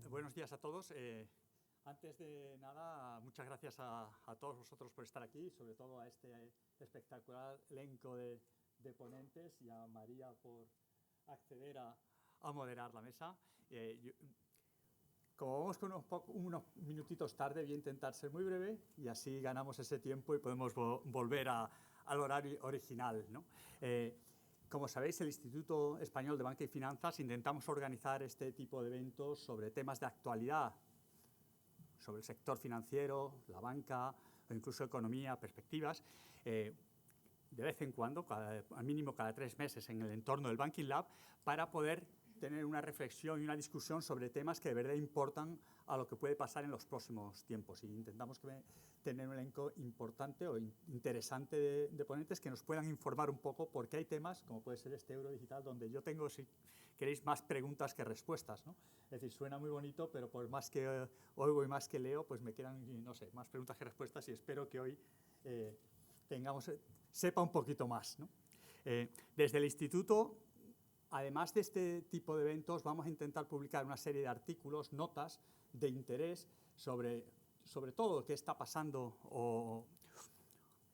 Buenos días a todos. Antes de nada, muchas gracias a todos vosotros por estar aquí, sobre todo a este espectacular elenco de ponentes y a María por acceder a moderar la mesa. Como vamos con unos minutitos tarde, voy a intentar ser muy breve y así ganamos ese tiempo y podemos volver al horario original, ¿no? Como sabéis, el Instituto Español de Banca y Finanzas intentamos organizar este tipo de eventos sobre temas de actualidad, sobre el sector financiero, la banca o incluso economía, perspectivas, de vez en cuando, al mínimo cada 3 meses en el entorno del Banking Lab, para poder tener una reflexión y una discusión sobre temas que de verdad importan a lo que puede pasar en los próximos tiempos. Y intentamos tener un elenco importante o interesante de ponentes que nos puedan informar un poco, porque hay temas, como puede ser este Euro Digital, donde yo tengo, si queréis, más preguntas que respuestas, ¿no? Es decir, suena muy bonito, pero por más que oigo y más que leo, pues me quedan, no sé, más preguntas que respuestas y espero que hoy sepa un poquito más, ¿no? Desde el Instituto, además de este tipo de eventos, vamos a intentar publicar una serie de artículos, notas de interés sobre todo qué está pasando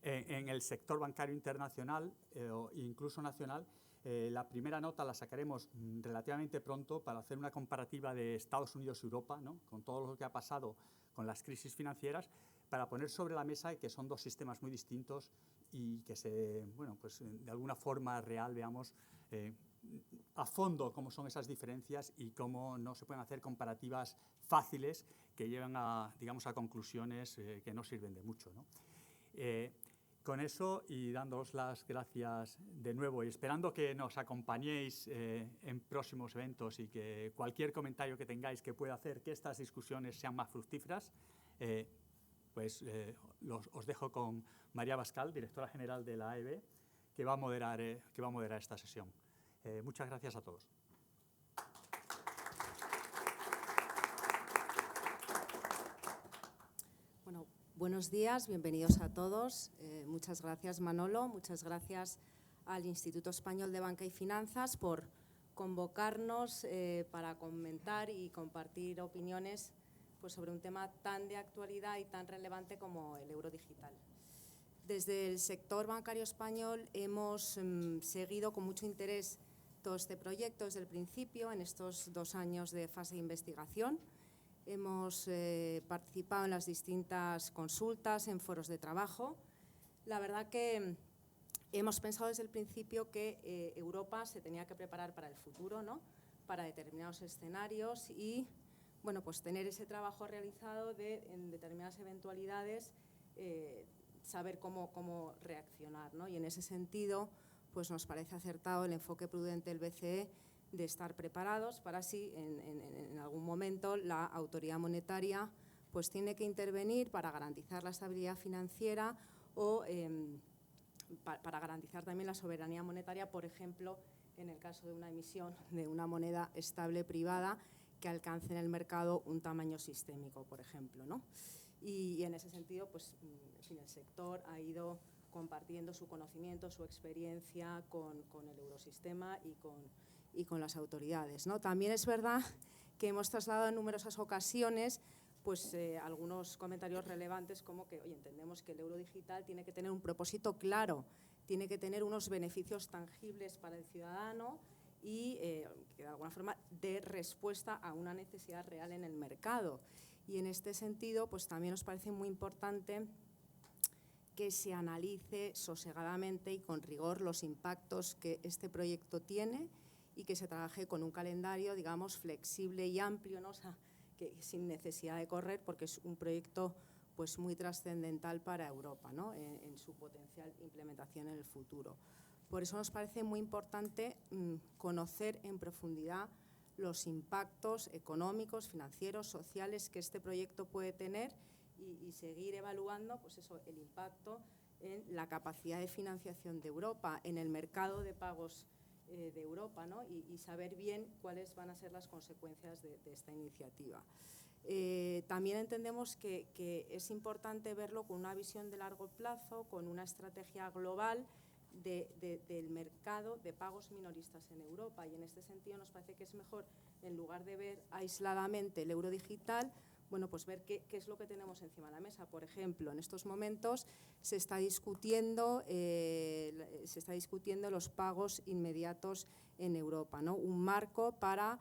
en el sector bancario internacional e incluso nacional. La primera nota la sacaremos relativamente pronto para hacer una comparativa de Estados Unidos y Europa, ¿no? Con todo lo que ha pasado con las crisis financieras, para poner sobre la mesa que son dos sistemas muy distintos y que pues de alguna forma real veamos a fondo cómo son esas diferencias y cómo no se pueden hacer comparativas fáciles que llevan a conclusiones que no sirven de mucho, ¿no? Con eso y dándoos las gracias de nuevo y esperando que nos acompañéis en próximos eventos y que cualquier comentario que tengáis que pueda hacer que estas discusiones sean más fructíferas, os dejo con María Bascal, directora general de la AEB, que va a moderar esta sesión. Muchas gracias a todos. Bueno, buenos días, bienvenidos a todos. Muchas gracias, Manolo, muchas gracias al Instituto Español de Banca y Finanzas por convocarnos para comentar y compartir opiniones pues, sobre un tema tan de actualidad y tan relevante como el euro digital. Desde el sector bancario español hemos seguido con mucho interés todo este proyecto desde el principio, en estos 2 años de fase de investigación. Hemos participado en las distintas consultas, en foros de trabajo. La verdad que hemos pensado desde el principio que Europa se tenía que preparar para el futuro, ¿no? Para determinados escenarios y bueno, pues tener ese trabajo realizado de, en determinadas eventualidades, saber cómo reaccionar, ¿no? Y en ese sentido, pues nos parece acertado el enfoque prudente del BCE de estar preparados para si en algún momento la autoridad monetaria pues tiene que intervenir para garantizar la estabilidad financiera o para garantizar también la soberanía monetaria, por ejemplo, en el caso de una emisión de una moneda estable privada que alcance en el mercado un tamaño sistémico, por ejemplo, ¿no? Y en ese sentido, pues, en fin, el sector ha ido compartiendo su conocimiento, su experiencia con el eurosistema y con las autoridades, ¿no? También es verdad que hemos trasladado en numerosas ocasiones pues, algunos comentarios relevantes como que, oye, entendemos que el euro digital tiene que tener un propósito claro, tiene que tener unos beneficios tangibles para el ciudadano y que de alguna forma dé respuesta a una necesidad real en el mercado. Y en este sentido, pues también nos parece muy importante que se analice sosegadamente y con rigor los impactos que este proyecto tiene y que se trabaje con un calendario, digamos, flexible y amplio, ¿no? O sea, que sin necesidad de correr, porque es un proyecto pues, muy trascendental para Europa, ¿no? en su potencial implementación en el futuro. Por eso nos parece muy importante conocer en profundidad los impactos económicos, financieros, sociales que este proyecto puede tener y seguir evaluando pues eso, el impacto en la capacidad de financiación de Europa, en el mercado de pagos de Europa, ¿no? y saber bien cuáles van a ser las consecuencias de esta iniciativa. También entendemos que es importante verlo con una visión de largo plazo, con una estrategia global del mercado de pagos minoristas en Europa, y en este sentido nos parece que es mejor, en lugar de ver aisladamente el euro digital, bueno, pues ver qué es lo que tenemos encima de la mesa. Por ejemplo, en estos momentos se está discutiendo los pagos inmediatos en Europa, ¿no? Un marco para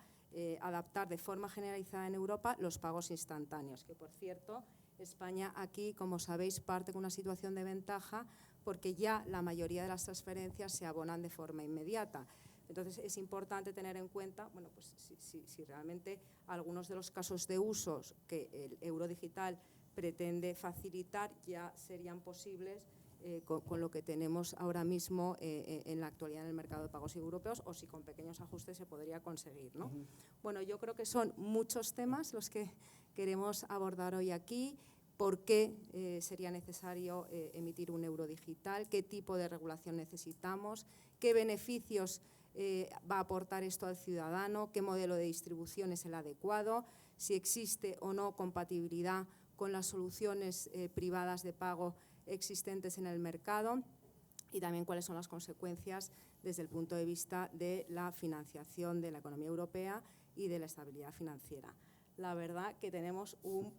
adaptar de forma generalizada en Europa los pagos instantáneos, que por cierto, España aquí, como sabéis, parte con una situación de ventaja porque ya la mayoría de las transferencias se abonan de forma inmediata. Entonces, es importante tener en cuenta, bueno, pues si realmente algunos de los casos de usos que el euro digital pretende facilitar ya serían posibles con lo que tenemos ahora mismo en la actualidad en el mercado de pagos europeos, o si con pequeños ajustes se podría conseguir, ¿no? Bueno, yo creo que son muchos temas los que queremos abordar hoy aquí. ¿Por qué sería necesario emitir un euro digital? ¿Qué tipo de regulación necesitamos? ¿Qué beneficios va a aportar esto al ciudadano? ¿Qué modelo de distribución es el adecuado? Si existe o no compatibilidad con las soluciones privadas de pago existentes en el mercado, y también cuáles son las consecuencias desde el punto de vista de la financiación de la economía europea y de la estabilidad financiera. La verdad que tenemos un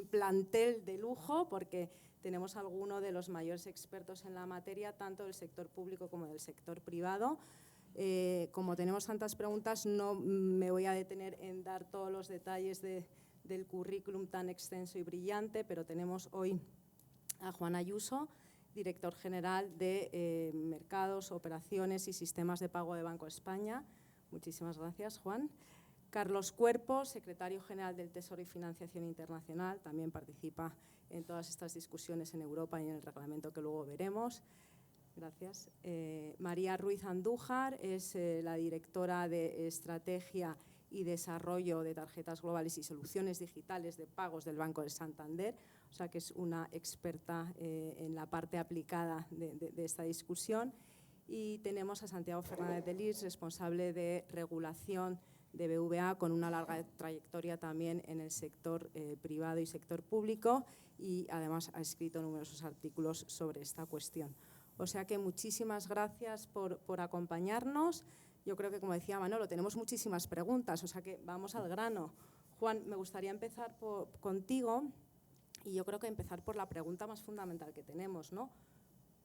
plantel de lujo porque tenemos algunos de los mayores expertos en la materia, tanto del sector público como del sector privado. Como tenemos tantas preguntas, no me voy a detener en dar todos los detalles del currículum tan extenso y brillante, pero tenemos hoy a Juan Ayuso, director general de Mercados, Operaciones y Sistemas de Pago de Banco de España. Muchísimas gracias, Juan. Carlos Cuerpo, secretario general del Tesoro y Financiación Internacional, también participa en todas estas discusiones en Europa y en el reglamento que luego veremos. Gracias. María Ruiz Andújar es la directora de Estrategia y Desarrollo de Tarjetas Globales y Soluciones Digitales de Pagos del Banco de Santander, o sea que es una experta en la parte aplicada de esta discusión. Y tenemos a Santiago Fernández de Lis, responsable de regulación de BVA, con una larga trayectoria también en el sector privado y sector público, y además ha escrito numerosos artículos sobre esta cuestión. O sea que muchísimas gracias por acompañarnos. Yo creo que, como decía Manolo, tenemos muchísimas preguntas, o sea que vamos al grano. Juan, me gustaría empezar contigo, y yo creo que empezar por la pregunta más fundamental que tenemos, ¿no?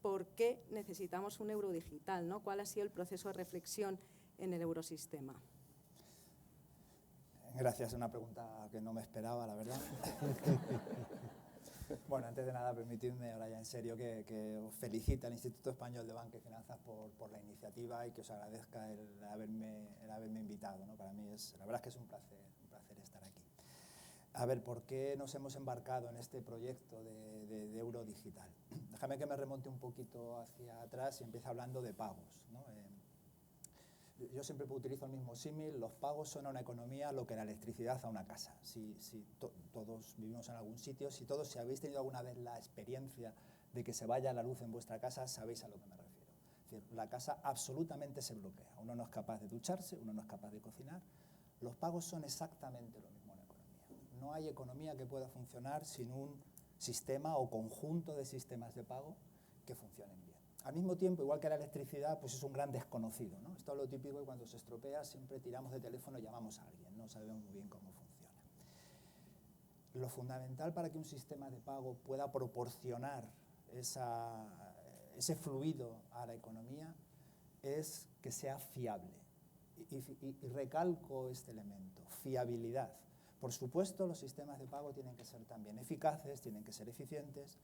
¿Por qué necesitamos un euro digital, ¿no? ¿Cuál ha sido el proceso de reflexión en el eurosistema? Gracias, es una pregunta que no me esperaba, la verdad. Bueno, antes de nada, permitidme, ahora ya en serio, que os felicite al Instituto Español de Banca y Finanzas por la iniciativa, y que os agradezca el haberme invitado, ¿no? Para mí la verdad es que es un placer estar aquí. A ver, ¿por qué nos hemos embarcado en este proyecto de euro digital? Déjame que me remonte un poquito hacia atrás y empiece hablando de pagos, ¿no? Yo siempre utilizo el mismo símil: los pagos son a una economía lo que la electricidad a una casa. Todos vivimos en algún sitio, si habéis tenido alguna vez la experiencia de que se vaya la luz en vuestra casa, sabéis a lo que me refiero. Es decir, la casa absolutamente se bloquea. Uno no es capaz de ducharse, uno no es capaz de cocinar. Los pagos son exactamente lo mismo en economía. No hay economía que pueda funcionar sin un sistema o conjunto de sistemas de pago que funcionen bien. Al mismo tiempo, igual que la electricidad, pues es un gran desconocido, ¿no? Esto es lo típico, y cuando se estropea siempre tiramos de teléfono y llamamos a alguien, no sabemos muy bien cómo funciona. Lo fundamental para que un sistema de pago pueda proporcionar ese fluido a la economía es que sea fiable. Y recalco este elemento: fiabilidad. Por supuesto, los sistemas de pago tienen que ser también eficaces, tienen que ser eficientes,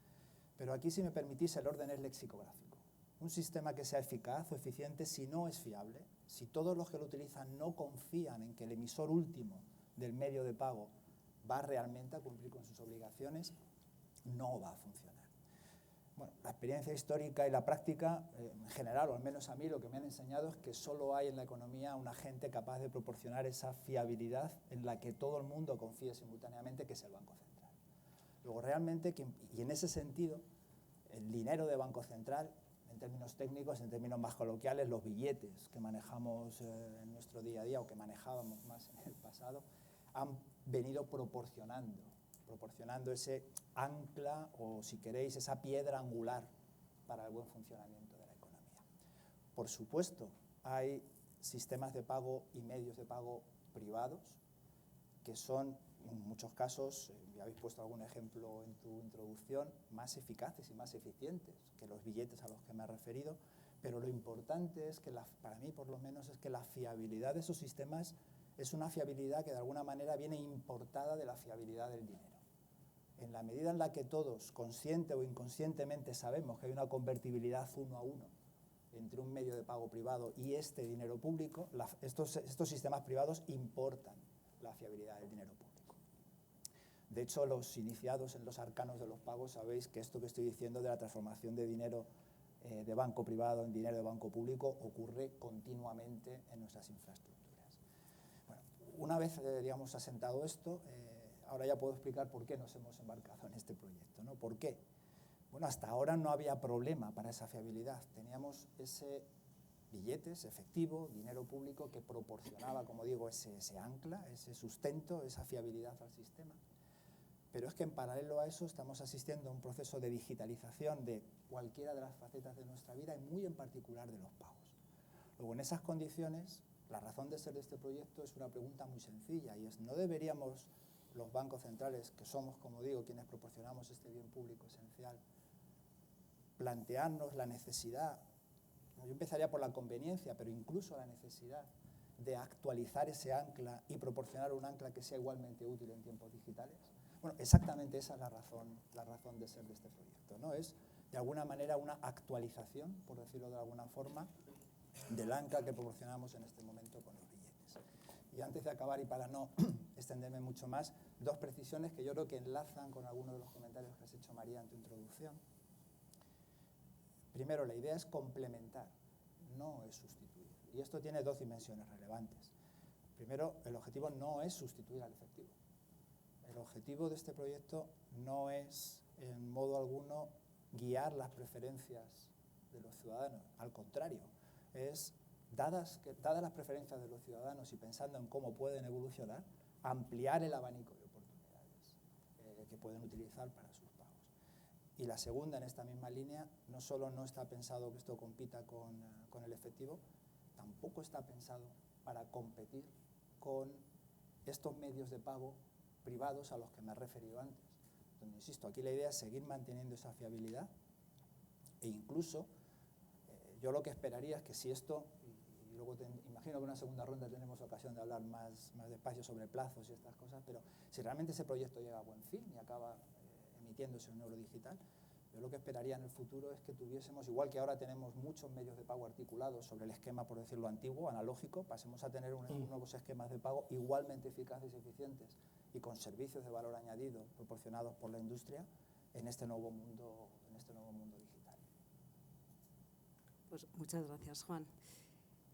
pero aquí, si me permitís, el orden es lexicográfico. Un sistema que sea eficaz o eficiente, si no es fiable, si todos los que lo utilizan no confían en que el emisor último del medio de pago va realmente a cumplir con sus obligaciones, no va a funcionar. Bueno, la experiencia histórica y la práctica, en general, o al menos a mí, lo que me han enseñado es que solo hay en la economía un agente capaz de proporcionar esa fiabilidad en la que todo el mundo confíe simultáneamente, que es el Banco Central. Luego, realmente, y en ese sentido, el dinero de Banco Central, en términos técnicos, en términos más coloquiales, los billetes que manejamos en nuestro día a día, o que manejábamos más en el pasado, han venido proporcionando ese ancla, o si queréis, esa piedra angular para el buen funcionamiento de la economía. Por supuesto, hay sistemas de pago y medios de pago privados que son, en muchos casos, ya habéis puesto algún ejemplo en tu introducción, más eficaces y más eficientes que los billetes a los que me he referido, pero lo importante es que, para mí por lo menos, es que la fiabilidad de esos sistemas es una fiabilidad que de alguna manera viene importada de la fiabilidad del dinero. En la medida en la que todos, consciente o inconscientemente, sabemos que hay una convertibilidad 1 a 1 entre un medio de pago privado y este dinero público, estos sistemas privados importan la fiabilidad del dinero público. De hecho, los iniciados en los arcanos de los pagos sabéis que esto que estoy diciendo de la transformación de dinero de banco privado en dinero de banco público ocurre continuamente en nuestras infraestructuras. Bueno, una vez, digamos, asentado esto, ahora ya puedo explicar por qué nos hemos embarcado en este proyecto, ¿no? ¿Por qué? Bueno, hasta ahora no había problema para esa fiabilidad. Teníamos ese billetes, efectivo, dinero público que proporcionaba, como digo, ese ancla, ese sustento, esa fiabilidad al sistema. Pero es que en paralelo a eso estamos asistiendo a un proceso de digitalización de cualquiera de las facetas de nuestra vida, y muy en particular de los pagos. Luego, en esas condiciones, la razón de ser de este proyecto es una pregunta muy sencilla, y es: ¿no deberíamos los bancos centrales, que somos, como digo, quienes proporcionamos este bien público esencial, plantearnos la necesidad, yo empezaría por la conveniencia, pero incluso la necesidad de actualizar ese ancla y proporcionar un ancla que sea igualmente útil en tiempos digitales? Bueno, exactamente esa es la razón de ser de este proyecto, ¿no? Es, de alguna manera, una actualización, por decirlo de alguna forma, del ancla que proporcionamos en este momento con los billetes. Y antes de acabar, y para no extenderme mucho más, dos precisiones que yo creo que enlazan con algunos de los comentarios que has hecho, María, en tu introducción. Primero, la idea es complementar, no es sustituir. Y esto tiene dos dimensiones relevantes. Primero, el objetivo no es sustituir al efectivo. El objetivo de este proyecto no es, en modo alguno, guiar las preferencias de los ciudadanos. Al contrario, es, dadas las preferencias de los ciudadanos y pensando en cómo pueden evolucionar, ampliar el abanico de oportunidades que pueden utilizar para sus pagos. Y la segunda, en esta misma línea, no solo no está pensado que esto compita con el efectivo, tampoco está pensado para competir con estos medios de pago privados a los que me he referido antes. Donde, insisto, aquí la idea es seguir manteniendo esa fiabilidad, e incluso yo lo que esperaría es que, si esto, y luego imagino que en una segunda ronda tendremos ocasión de hablar más despacio sobre plazos y estas cosas, pero si realmente ese proyecto llega a buen fin y acaba emitiéndose un euro digital, Yo lo que esperaría en el futuro es que tuviésemos, igual que ahora tenemos muchos medios de pago articulados sobre el esquema, por decirlo antiguo, analógico, pasemos a tener unos nuevos esquemas de pago igualmente eficaces y eficientes y con servicios de valor añadido proporcionados por la industria en este nuevo mundo digital. Pues muchas gracias, Juan.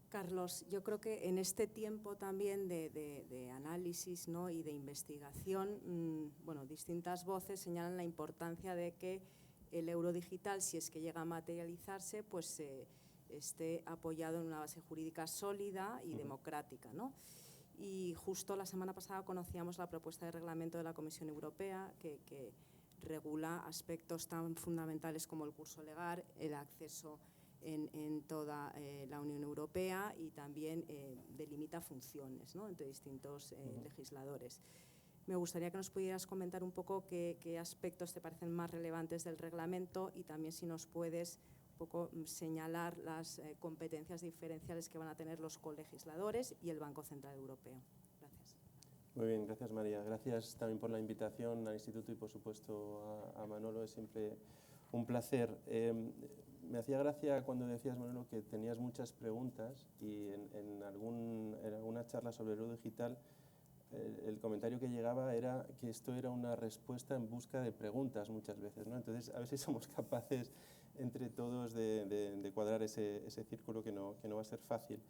Carlos, yo creo que en este tiempo también de análisis, ¿no?, y de investigación, bueno, distintas voces señalan la importancia de que el euro digital, si es que llega a materializarse, pues esté apoyado en una base jurídica sólida y democrática, ¿no? Y justo la semana pasada conocíamos la propuesta de reglamento de la Comisión Europea que regula aspectos tan fundamentales como el curso legal, el acceso en toda la Unión Europea y también delimita funciones, ¿no?, entre distintos legisladores. Me gustaría que nos pudieras comentar un poco qué aspectos te parecen más relevantes del reglamento y también si nos puedes un poco señalar las competencias diferenciales que van a tener los colegisladores y el Banco Central Europeo. Gracias. Muy bien, gracias María. Gracias también por la invitación al Instituto y por supuesto a Manolo. Es siempre un placer. Me hacía gracia cuando decías, Manolo, que tenías muchas preguntas y en alguna charla sobre el euro digital el comentario que llegaba era que esto era una respuesta en busca de preguntas muchas veces, ¿no? Entonces, a ver si somos capaces entre todos de cuadrar ese círculo que no va a ser fácil.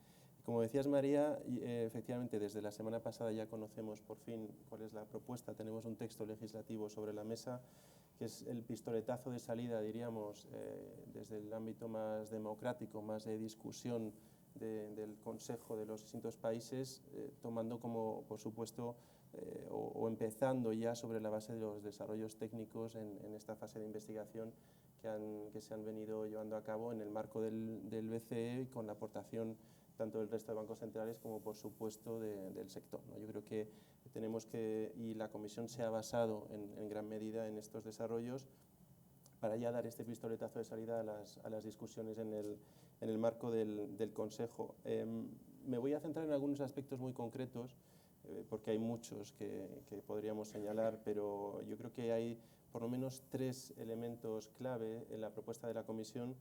Como decías, María, efectivamente, desde la semana pasada ya conocemos por fin cuál es la propuesta. Tenemos un texto legislativo sobre la mesa, que es el pistoletazo de salida, diríamos, desde el ámbito más democrático, más de discusión del Consejo de los distintos países, tomando como, por supuesto, o empezando ya sobre la base de los desarrollos técnicos en esta fase de investigación que se han venido llevando a cabo en el marco del BCE y con la aportación tanto del resto de bancos centrales como, por supuesto, del sector, ¿no? Yo creo que tenemos que, y la Comisión se ha basado en gran medida en estos desarrollos para ya dar este pistoletazo de salida a las discusiones en el marco del Consejo. Me voy a centrar en algunos aspectos muy concretos, porque hay muchos que podríamos señalar, pero yo creo que hay por lo menos 3 elementos clave en la propuesta de la Comisión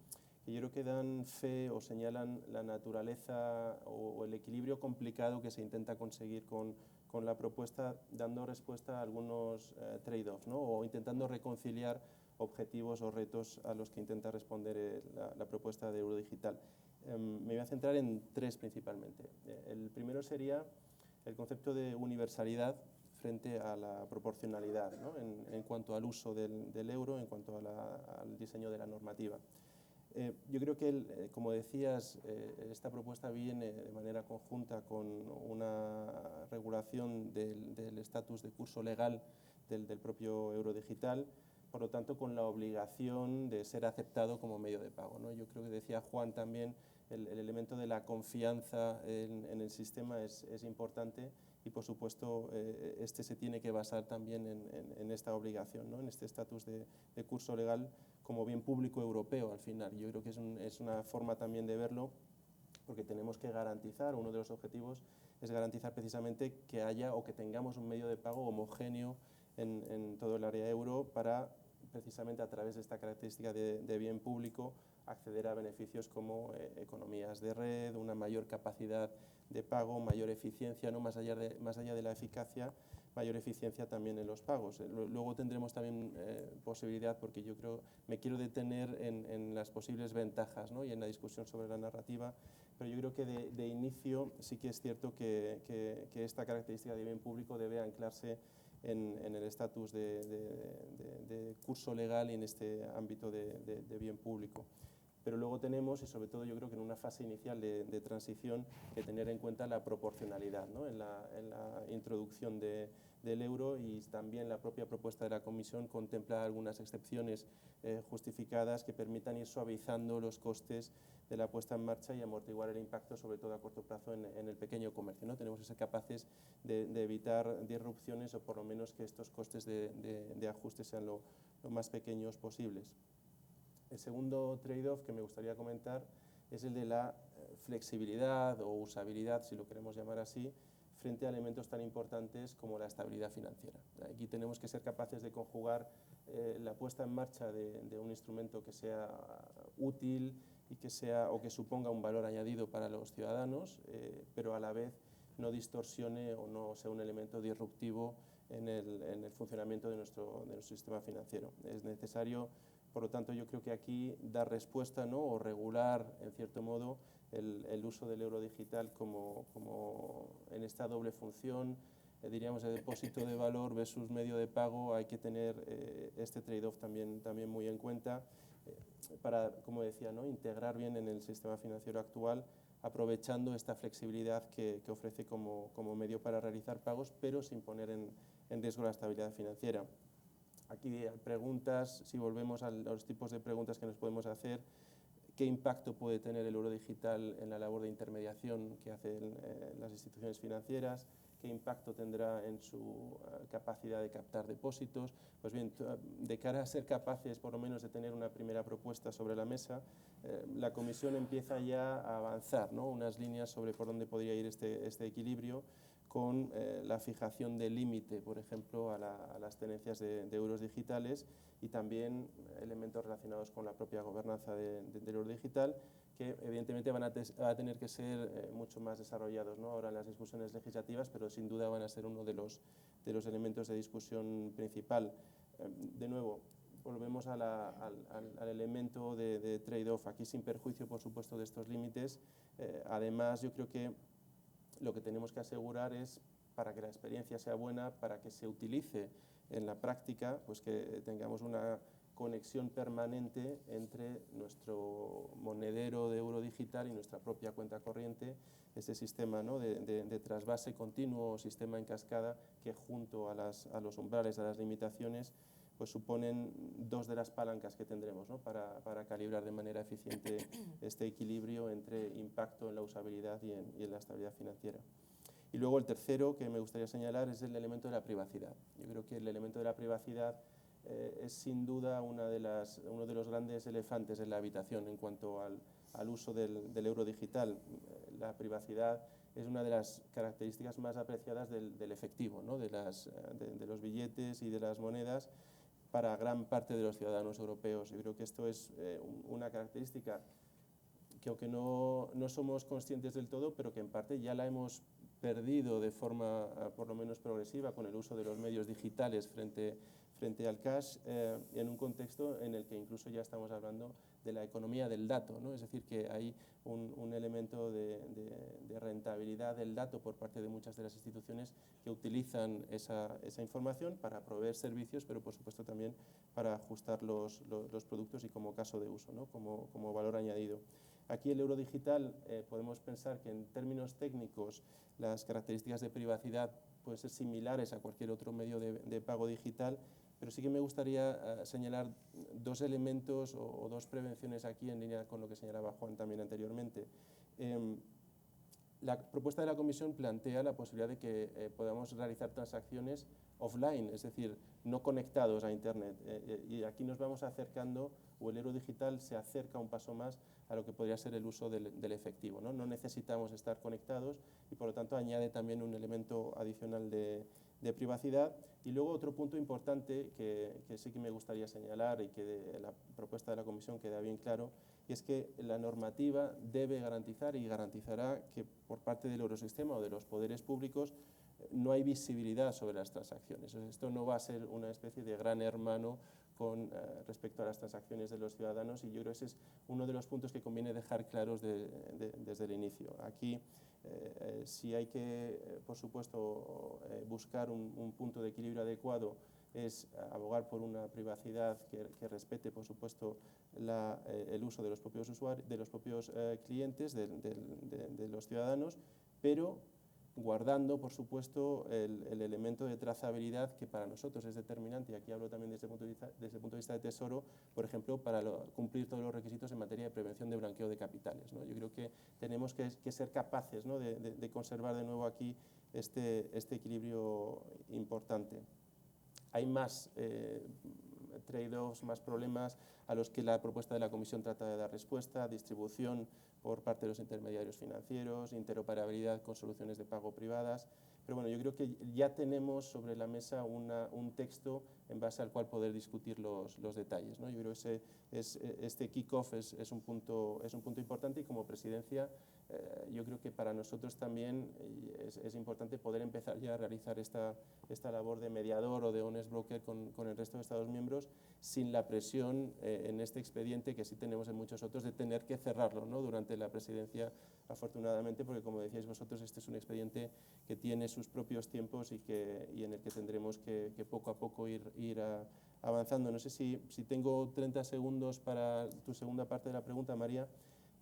que yo creo que dan fe o señalan la naturaleza o el equilibrio complicado que se intenta conseguir con la propuesta, dando respuesta a algunos trade-offs, ¿no?, o intentando reconciliar objetivos o retos a los que intenta responder la propuesta de euro digital. Me voy a centrar en 3 principalmente. El primero sería el concepto de universalidad frente a la proporcionalidad, ¿no?, en cuanto al uso del euro, en cuanto al diseño de la normativa. Yo creo que, como decías, esta propuesta viene de manera conjunta con una regulación del estatus de curso legal del propio euro digital, por lo tanto con la obligación de ser aceptado como medio de pago, ¿no? Yo creo que decía Juan también, el elemento de la confianza en el sistema es importante y, por supuesto, este se tiene que basar también en esta obligación, ¿no?, en este estatus de curso legal como bien público europeo al final. Yo creo que es una forma también de verlo, porque tenemos que garantizar, uno de los objetivos es garantizar precisamente que haya o que tengamos un medio de pago homogéneo en todo el área euro para precisamente a través de esta característica de bien público acceder a beneficios como economías de red, una mayor capacidad de pago, mayor eficiencia, ¿no?, más allá de la eficacia, mayor eficiencia también en los pagos. Luego tendremos también posibilidad, porque yo creo, me quiero detener en las posibles ventajas, ¿no?, y en la discusión sobre la narrativa, pero yo creo que de inicio sí que es cierto que esta característica de bien público debe anclarse en el estatus de curso legal y en este ámbito de bien público. Pero luego tenemos, y sobre todo yo creo que en una fase inicial de transición, que tener en cuenta la proporcionalidad, ¿no?, en la introducción del euro, y también la propia propuesta de la Comisión contempla algunas excepciones justificadas que permitan ir suavizando los costes de la puesta en marcha y amortiguar el impacto, sobre todo a corto plazo, en el pequeño comercio, ¿no? Tenemos que ser capaces de evitar disrupciones o por lo menos que estos costes de ajuste sean lo más pequeños posibles. El segundo trade-off que me gustaría comentar es el de la flexibilidad o usabilidad, si lo queremos llamar así, frente a elementos tan importantes como la estabilidad financiera. Aquí tenemos que ser capaces de conjugar la puesta en marcha de un instrumento que sea útil y que suponga un valor añadido para los ciudadanos, pero a la vez no distorsione o no sea un elemento disruptivo en el funcionamiento de nuestro sistema financiero. Es necesario, por lo tanto, yo creo que aquí dar respuesta, ¿no?, o regular, en cierto modo, el uso del euro digital como en esta doble función, diríamos, de depósito de valor versus medio de pago. Hay que tener este trade-off también muy en cuenta para, como decía, ¿no?, integrar bien en el sistema financiero actual, aprovechando esta flexibilidad que ofrece como medio para realizar pagos, pero sin poner en riesgo la estabilidad financiera. Aquí hay preguntas, si volvemos a los tipos de preguntas que nos podemos hacer: ¿qué impacto puede tener el euro digital en la labor de intermediación que hacen las instituciones financieras? ¿Qué impacto tendrá en su capacidad de captar depósitos? Pues bien, de cara a ser capaces por lo menos de tener una primera propuesta sobre la mesa, la Comisión empieza ya a avanzar, ¿no?, unas líneas sobre por dónde podría ir este equilibrio, con la fijación de límite, por ejemplo, a las tenencias de euros digitales, y también elementos relacionados con la propia gobernanza del euro digital, que evidentemente van a tener que ser mucho más desarrollados, ¿no?, ahora en las discusiones legislativas, pero sin duda van a ser uno de los elementos de discusión principal. De nuevo, volvemos al elemento de trade-off, aquí sin perjuicio, por supuesto, de estos límites. Además, yo creo que lo que tenemos que asegurar es, para que la experiencia sea buena, para que se utilice en la práctica, pues que tengamos una conexión permanente entre nuestro monedero de euro digital y nuestra propia cuenta corriente, ese sistema, ¿no?, de trasvase continuo o sistema en cascada, que junto a los umbrales, a las limitaciones, pues suponen dos de las palancas que tendremos, ¿no?, para calibrar de manera eficiente este equilibrio entre impacto en la usabilidad y en la estabilidad financiera. Y luego el tercero que me gustaría señalar es el elemento de la privacidad. Yo creo que el elemento de la privacidad es sin duda uno de los grandes elefantes en la habitación en cuanto al uso del euro digital. La privacidad es una de las características más apreciadas del efectivo, ¿no?, de los billetes y de las monedas para gran parte de los ciudadanos europeos. Yo creo que esto es una característica que, aunque no somos conscientes del todo, pero que en parte ya la hemos perdido de forma por lo menos progresiva con el uso de los medios digitales frente al cash, en un contexto en el que incluso ya estamos hablando de la economía del dato, ¿no? Es decir, que hay un elemento de rentabilidad del dato por parte de muchas de las instituciones que utilizan esa información para proveer servicios, pero por supuesto también para ajustar los productos y como caso de uso, ¿no?, como valor añadido. Aquí el euro digital, podemos pensar que en términos técnicos las características de privacidad pueden ser similares a cualquier otro medio de pago digital, pero sí que me gustaría señalar dos elementos o dos prevenciones aquí en línea con lo que señalaba Juan también anteriormente. La propuesta de la Comisión plantea la posibilidad de que podamos realizar transacciones offline, es decir, no conectados a Internet. Y aquí nos vamos acercando, o el euro digital se acerca un paso más a lo que podría ser el uso del efectivo, ¿no? No necesitamos estar conectados y, por lo tanto, añade también un elemento adicional de privacidad. Y luego otro punto importante que sí que me gustaría señalar y que de la propuesta de la Comisión queda bien claro, y es que la normativa debe garantizar y garantizará que por parte del eurosistema o de los poderes públicos no hay visibilidad sobre las transacciones. Esto no va a ser una especie de gran hermano con respecto a las transacciones de los ciudadanos, y yo creo que ese es uno de los puntos que conviene dejar claros desde el inicio. Aquí si hay que, por supuesto, buscar un punto de equilibrio adecuado, es abogar por una privacidad que respete, por supuesto, el uso de los propios usuarios, de los propios clientes, de los ciudadanos, pero guardando, por supuesto, el elemento de trazabilidad que para nosotros es determinante, y aquí hablo también desde el punto de vista de Tesoro, por ejemplo, para cumplir todos los requisitos en materia de prevención de blanqueo de capitales, ¿no? Yo creo que tenemos que ser capaces, ¿no?, de conservar de nuevo aquí este equilibrio importante. Hay más trade-offs, más problemas a los que la propuesta de la Comisión trata de dar respuesta: distribución por parte de los intermediarios financieros, interoperabilidad con soluciones de pago privadas. Pero bueno, yo creo que ya tenemos sobre la mesa un texto en base al cual poder discutir los detalles, ¿no? Yo creo que este kick-off es un punto importante, y como presidencia yo creo que para nosotros también es importante poder empezar ya a realizar esta labor de mediador o de honest broker con el resto de Estados miembros, sin la presión en este expediente que sí tenemos en muchos otros de tener que cerrarlo, ¿no?, durante la presidencia, afortunadamente, porque como decíais vosotros, este es un expediente que tiene sus propios tiempos y en el que tendremos que poco a poco ir avanzando. No sé si tengo 30 segundos para tu segunda parte de la pregunta, María,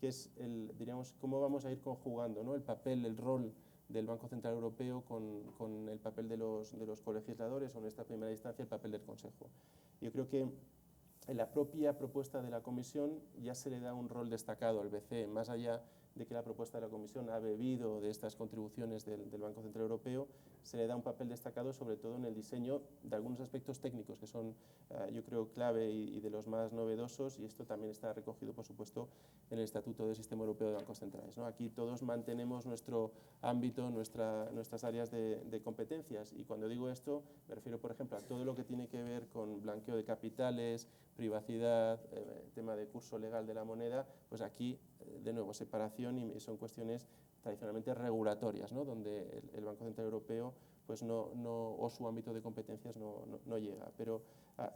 que es, diríamos, cómo vamos a ir conjugando, ¿no?, el papel, el rol del Banco Central Europeo con el papel de los colegisladores, o en esta primera instancia el papel del Consejo. Yo creo que en la propia propuesta de la Comisión ya se le da un rol destacado al BCE, más allá de que la propuesta de la Comisión ha bebido de estas contribuciones del Banco Central Europeo, se le da un papel destacado sobre todo en el diseño de algunos aspectos técnicos que son, yo creo, clave y de los más novedosos, y esto también está recogido, por supuesto, en el Estatuto del Sistema Europeo de Bancos Centrales, ¿no? Aquí todos mantenemos nuestro ámbito, nuestras áreas de competencias, y cuando digo esto me refiero, por ejemplo, a todo lo que tiene que ver con blanqueo de capitales, privacidad, tema de curso legal de la moneda. Pues aquí, de nuevo, separación, y son cuestiones tradicionalmente regulatorias, ¿no?, donde el Banco Central Europeo pues o su ámbito de competencias no llega. Pero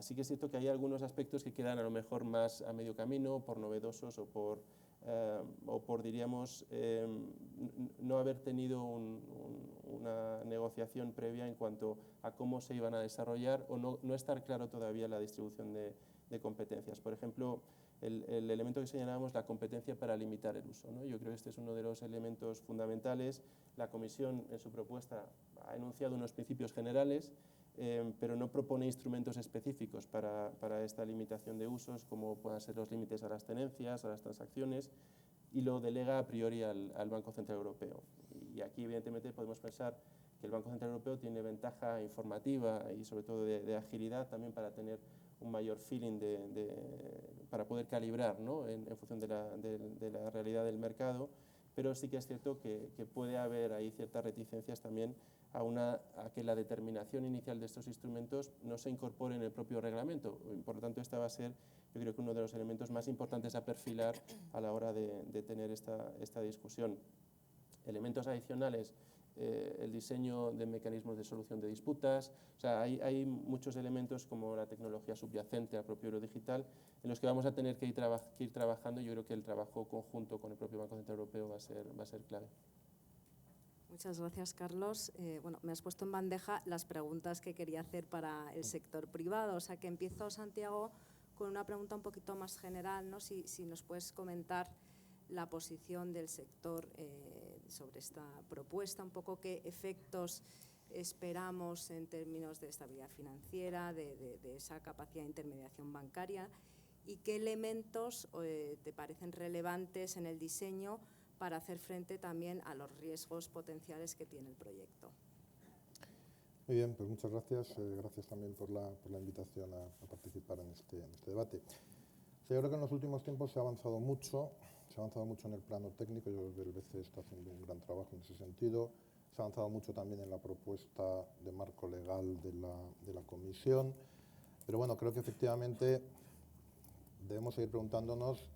sí que es cierto que hay algunos aspectos que quedan a lo mejor más a medio camino, por novedosos o por diríamos, no haber tenido una negociación previa en cuanto a cómo se iban a desarrollar, o no estar claro todavía la distribución de competencias. Por ejemplo, el elemento que señalábamos, la competencia para limitar el uso, ¿no? Yo creo que este es uno de los elementos fundamentales. La Comisión, en su propuesta, ha enunciado unos principios generales, pero no propone instrumentos específicos para esta limitación de usos, como puedan ser los límites a las tenencias, a las transacciones, y lo delega a priori al Banco Central Europeo. Y aquí, evidentemente, podemos pensar que el Banco Central Europeo tiene ventaja informativa y, sobre todo, de agilidad también para tener un mayor feeling para poder calibrar, ¿no?, en función de la realidad del mercado, pero sí que es cierto que puede haber ahí ciertas reticencias también a que la determinación inicial de estos instrumentos no se incorpore en el propio reglamento. Por lo tanto, esta va a ser, yo creo, que uno de los elementos más importantes a perfilar a la hora de tener esta discusión. Elementos adicionales: el diseño de mecanismos de solución de disputas. O sea, hay muchos elementos, como la tecnología subyacente al propio euro digital, en los que vamos a tener que ir trabajando. Yo creo que el trabajo conjunto con el propio Banco Central Europeo va a ser clave. Muchas gracias, Carlos. Bueno, me has puesto en bandeja las preguntas que quería hacer para el sector privado. O sea, que empiezo, Santiago, con una pregunta un poquito más general, ¿no? Si nos puedes comentar la posición del sector sobre esta propuesta, un poco qué efectos esperamos en términos de estabilidad financiera, de esa capacidad de intermediación bancaria, y qué elementos te parecen relevantes en el diseño para hacer frente también a los riesgos potenciales que tiene el proyecto. Muy bien, pues muchas gracias. Gracias también por la invitación a participar en este debate. O sea, yo creo que en los últimos tiempos se ha avanzado mucho en el plano técnico. Yo creo que el BCE está haciendo un gran trabajo en ese sentido. Se ha avanzado mucho también en la propuesta de marco legal de la Comisión. Pero bueno, creo que efectivamente debemos seguir preguntándonos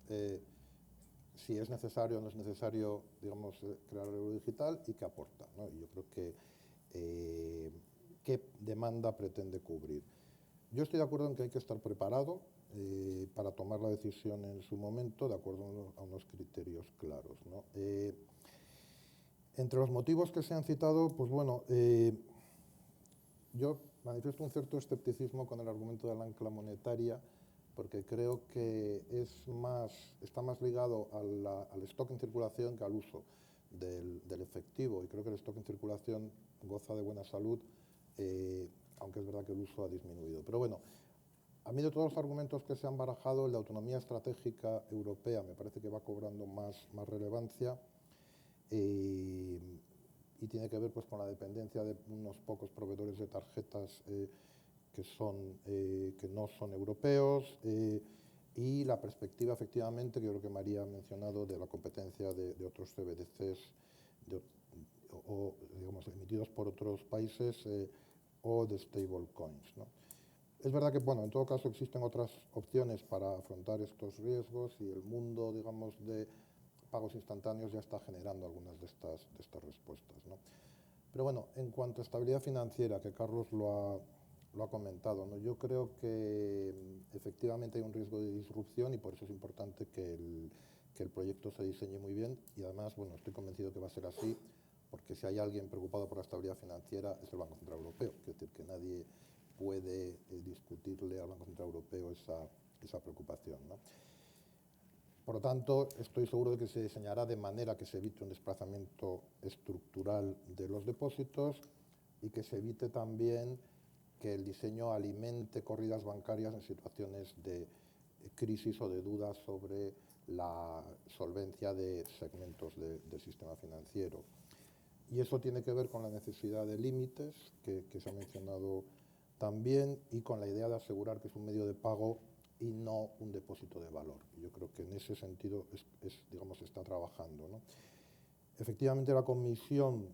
si es necesario o no es necesario, digamos, crear el euro digital y qué aporta, ¿no? Y yo creo que qué demanda pretende cubrir. Yo estoy de acuerdo en que hay que estar preparado para tomar la decisión en su momento, de acuerdo a unos criterios claros, ¿no? Entre los motivos que se han citado, pues bueno, yo manifiesto un cierto escepticismo con el argumento de la ancla monetaria, porque creo que está más ligado al stock en circulación que al uso del efectivo, y creo que el stock en circulación goza de buena salud, aunque es verdad que el uso ha disminuido. Pero bueno, a mí, de todos los argumentos que se han barajado, el de autonomía estratégica europea me parece que va cobrando más relevancia, y tiene que ver pues con la dependencia de unos pocos proveedores de tarjetas que no son europeos, y la perspectiva, efectivamente, que yo creo que María ha mencionado, de la competencia de otros CBDCs o digamos, emitidos por otros países o de stablecoins, ¿no? Es verdad que, bueno, en todo caso existen otras opciones para afrontar estos riesgos y el mundo, digamos, de pagos instantáneos ya está generando algunas de estas respuestas, ¿no? Pero bueno, en cuanto a estabilidad financiera, que Carlos lo ha comentado, ¿no? Yo creo que efectivamente hay un riesgo de disrupción y por eso es importante que el proyecto se diseñe muy bien y además, bueno, estoy convencido que va a ser así, porque si hay alguien preocupado por la estabilidad financiera es el Banco Central Europeo, es decir, que nadie puede discutirle al Banco Central Europeo esa preocupación, ¿no? Por lo tanto, estoy seguro de que se diseñará de manera que se evite un desplazamiento estructural de los depósitos y que se evite también que el diseño alimente corridas bancarias en situaciones de crisis o de dudas sobre la solvencia de segmentos del sistema financiero. Y eso tiene que ver con la necesidad de límites, que se ha mencionado también, y con la idea de asegurar que es un medio de pago y no un depósito de valor. Yo creo que en ese sentido digamos, se está trabajando, ¿no? Efectivamente, la Comisión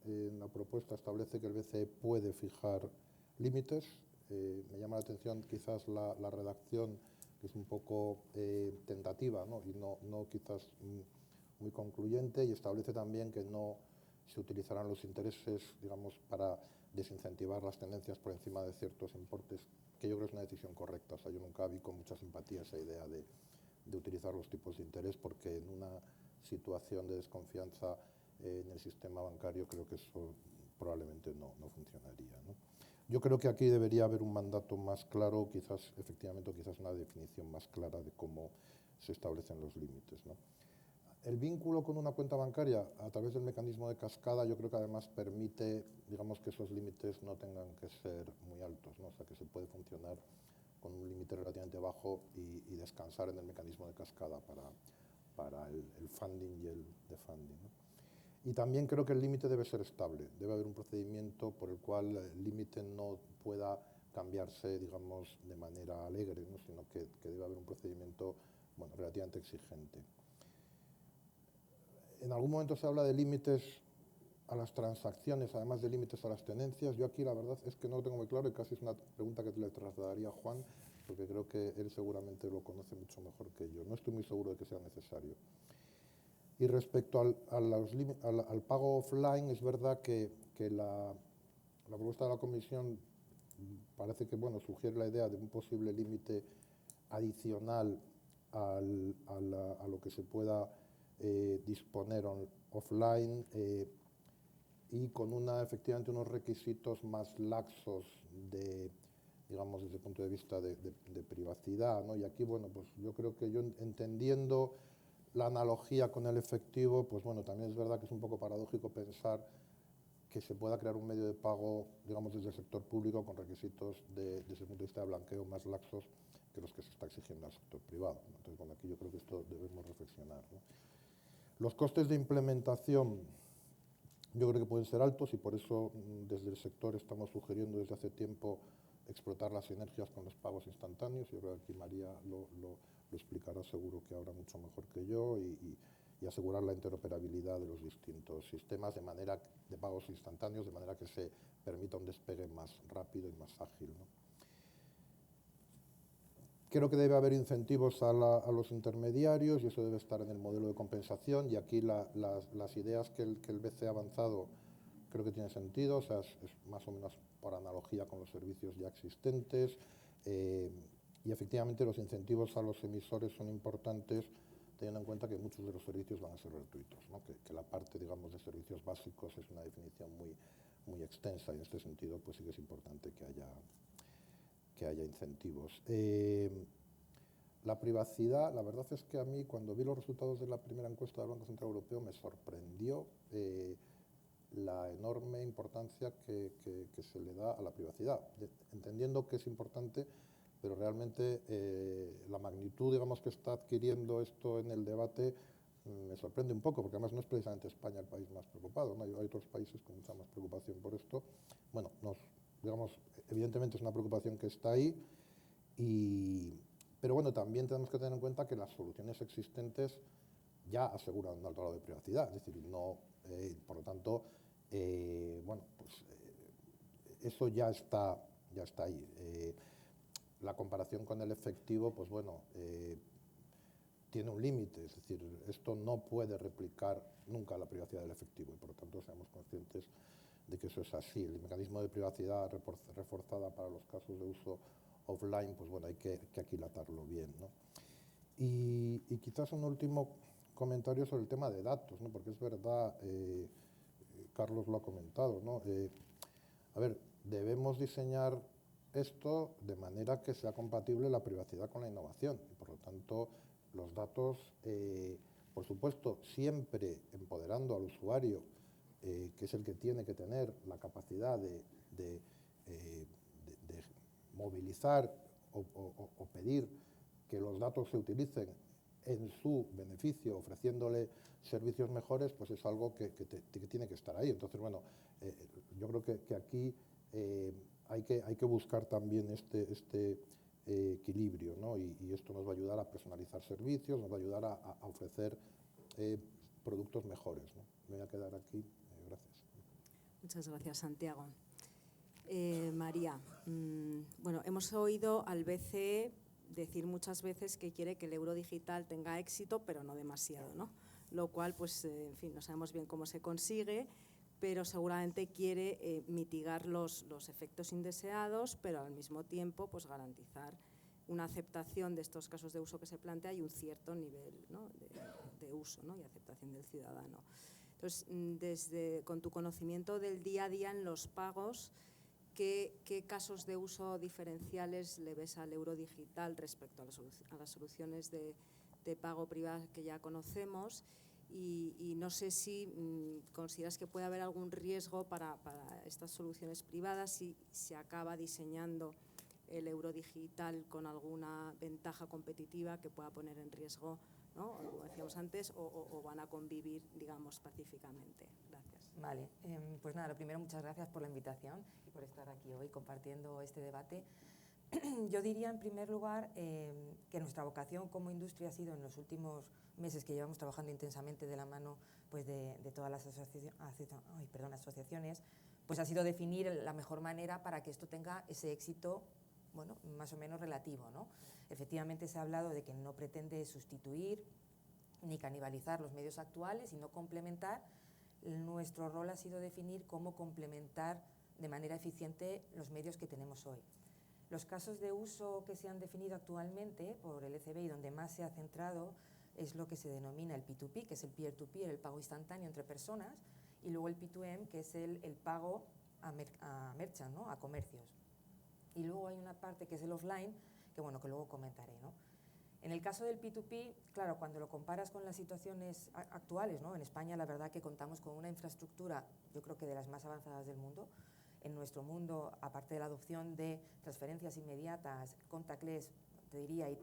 en la propuesta establece que el BCE puede fijar límites. Me llama la atención quizás la redacción, que es un poco tentativa, ¿no? Y no quizás muy concluyente, y establece también que no se utilizarán los intereses, digamos, para desincentivar las tendencias por encima de ciertos importes, que yo creo que es una decisión correcta. O sea, yo nunca vi con mucha simpatía esa idea de utilizar los tipos de interés, porque en una situación de desconfianza en el sistema bancario creo que eso probablemente no funcionaría, ¿no? Yo creo que aquí debería haber un mandato más claro, quizás efectivamente, o quizás una definición más clara de cómo se establecen los límites, ¿no? El vínculo con una cuenta bancaria a través del mecanismo de cascada yo creo que además permite, digamos, que esos límites no tengan que ser muy altos, ¿no? O sea, que se puede funcionar con un límite relativamente bajo y descansar en el mecanismo de cascada para el funding y el defunding, ¿no? Y también creo que el límite debe ser estable, debe haber un procedimiento por el cual el límite no pueda cambiarse, digamos, de manera alegre, ¿no? Sino que debe haber un procedimiento, bueno, relativamente exigente. En algún momento se habla de límites a las transacciones, además de límites a las tenencias. Yo aquí la verdad es que no lo tengo muy claro y casi es una pregunta que le trasladaría a Juan, porque creo que él seguramente lo conoce mucho mejor que yo. No estoy muy seguro de que sea necesario. Y respecto al pago offline, es verdad que la propuesta de la Comisión parece que, bueno, sugiere la idea de un posible límite adicional a lo que se pueda disponer offline y con efectivamente unos requisitos más laxos digamos, desde el punto de vista de privacidad, ¿no? Y aquí, bueno, pues yo creo que yo entendiendo la analogía con el efectivo, pues bueno, también es verdad que es un poco paradójico pensar que se pueda crear un medio de pago, digamos, desde el sector público con requisitos desde el punto de vista de blanqueo más laxos que los que se está exigiendo al sector privado, ¿no? Entonces, bueno, aquí yo creo que esto debemos reflexionar, ¿no? Los costes de implementación yo creo que pueden ser altos y por eso desde el sector estamos sugiriendo desde hace tiempo explotar las sinergias con los pagos instantáneos. Yo creo que aquí María lo explicará seguro que ahora mucho mejor que yo y asegurar la interoperabilidad de los distintos sistemas de pagos instantáneos, de manera que se permita un despegue más rápido y más ágil, ¿no? Creo que debe haber incentivos a los intermediarios y eso debe estar en el modelo de compensación y aquí las ideas que el BCE ha avanzado creo que tienen sentido, o sea, es más o menos por analogía con los servicios ya existentes y efectivamente los incentivos a los emisores son importantes teniendo en cuenta que muchos de los servicios van a ser gratuitos, ¿no? Que la parte, digamos, de servicios básicos es una definición muy extensa y en este sentido pues sí que es importante que haya incentivos. La privacidad, la verdad es que a mí cuando vi los resultados de la primera encuesta del Banco Central Europeo me sorprendió la enorme importancia que se le da a la privacidad, entendiendo que es importante, pero realmente la magnitud, digamos, que está adquiriendo esto en el debate me sorprende un poco, porque además no es precisamente España el país más preocupado, ¿no? Hay otros países con mucha más preocupación por esto. Bueno, digamos, evidentemente es una preocupación que está ahí, pero bueno, también tenemos que tener en cuenta que las soluciones existentes ya aseguran un alto grado de privacidad, es decir, por lo tanto, bueno, pues eso ya está ahí. La comparación con el efectivo, pues bueno, tiene un límite, es decir, esto no puede replicar nunca la privacidad del efectivo y por lo tanto seamos conscientes de que eso es así. El mecanismo de privacidad reforzada para los casos de uso offline, pues bueno, hay que aquilatarlo bien, ¿no? Y quizás un último comentario sobre el tema de datos, ¿no? Porque es verdad, Carlos lo ha comentado, ¿no? A ver, debemos diseñar esto de manera que sea compatible la privacidad con la innovación y por lo tanto los datos, por supuesto, siempre empoderando al usuario, que es el que tiene que tener la capacidad de movilizar o pedir que los datos se utilicen en su beneficio, ofreciéndole servicios mejores, pues es algo que tiene que estar ahí. Entonces, bueno, yo creo que aquí hay que buscar también este equilibrio, ¿no? Y esto nos va a ayudar a personalizar servicios, nos va a ayudar a ofrecer productos mejores, ¿no? Me voy a quedar aquí. Gracias. Muchas gracias, Santiago. María, bueno, hemos oído al BCE decir muchas veces que quiere que el euro digital tenga éxito, pero no demasiado, ¿no? Lo cual, pues, en fin, no sabemos bien cómo se consigue, pero seguramente quiere mitigar los efectos indeseados, pero al mismo tiempo pues, garantizar una aceptación de estos casos de uso que se plantea y un cierto nivel, ¿no? de uso, ¿no? y aceptación del ciudadano. Entonces, con tu conocimiento del día a día en los pagos, ¿qué casos de uso diferenciales le ves al euro digital respecto a las soluciones de pago privado que ya conocemos? Y no sé si consideras que puede haber algún riesgo para estas soluciones privadas si se acaba diseñando el euro digital con alguna ventaja competitiva que pueda poner en riesgo, ¿no? Como decíamos antes, o van a convivir, digamos, pacíficamente. Gracias. Vale, pues nada, lo primero, muchas gracias por la invitación y por estar aquí hoy compartiendo este debate. Yo diría, en primer lugar, que nuestra vocación como industria ha sido en los últimos meses que llevamos trabajando intensamente de la mano pues, de todas las asociaciones, pues ha sido definir la mejor manera para que esto tenga ese éxito, bueno, más o menos relativo, ¿no? Efectivamente se ha hablado de que no pretende sustituir ni canibalizar los medios actuales, sino complementar. Nuestro rol ha sido definir cómo complementar de manera eficiente los medios que tenemos hoy. Los casos de uso que se han definido actualmente por el ECB y donde más se ha centrado es lo que se denomina el P2P, que es el peer-to-peer, el pago instantáneo entre personas, y luego el P2M, que es el pago a merchant, ¿no? a comercios. Y luego hay una parte que es el offline, que bueno, que luego comentaré, ¿no? En el caso del P2P, claro, cuando lo comparas con las situaciones actuales, ¿no? En España la verdad que contamos con una infraestructura, yo creo que de las más avanzadas del mundo. En nuestro mundo, aparte de la adopción de transferencias inmediatas, contactless, te diría, y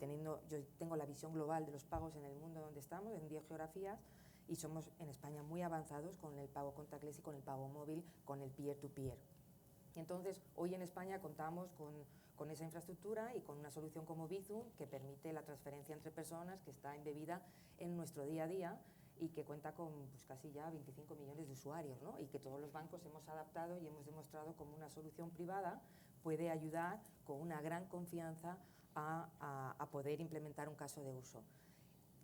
yo tengo la visión global de los pagos en el mundo donde estamos, en 10 geografías, y somos en España muy avanzados con el pago contactless y con el pago móvil, con el peer-to-peer. Y entonces, hoy en España contamos con esa infraestructura y con una solución como Bizum que permite la transferencia entre personas, que está embebida en nuestro día a día y que cuenta con pues, casi ya 25 millones de usuarios, ¿no? Y que todos los bancos hemos adaptado y hemos demostrado como una solución privada puede ayudar con una gran confianza a poder implementar un caso de uso.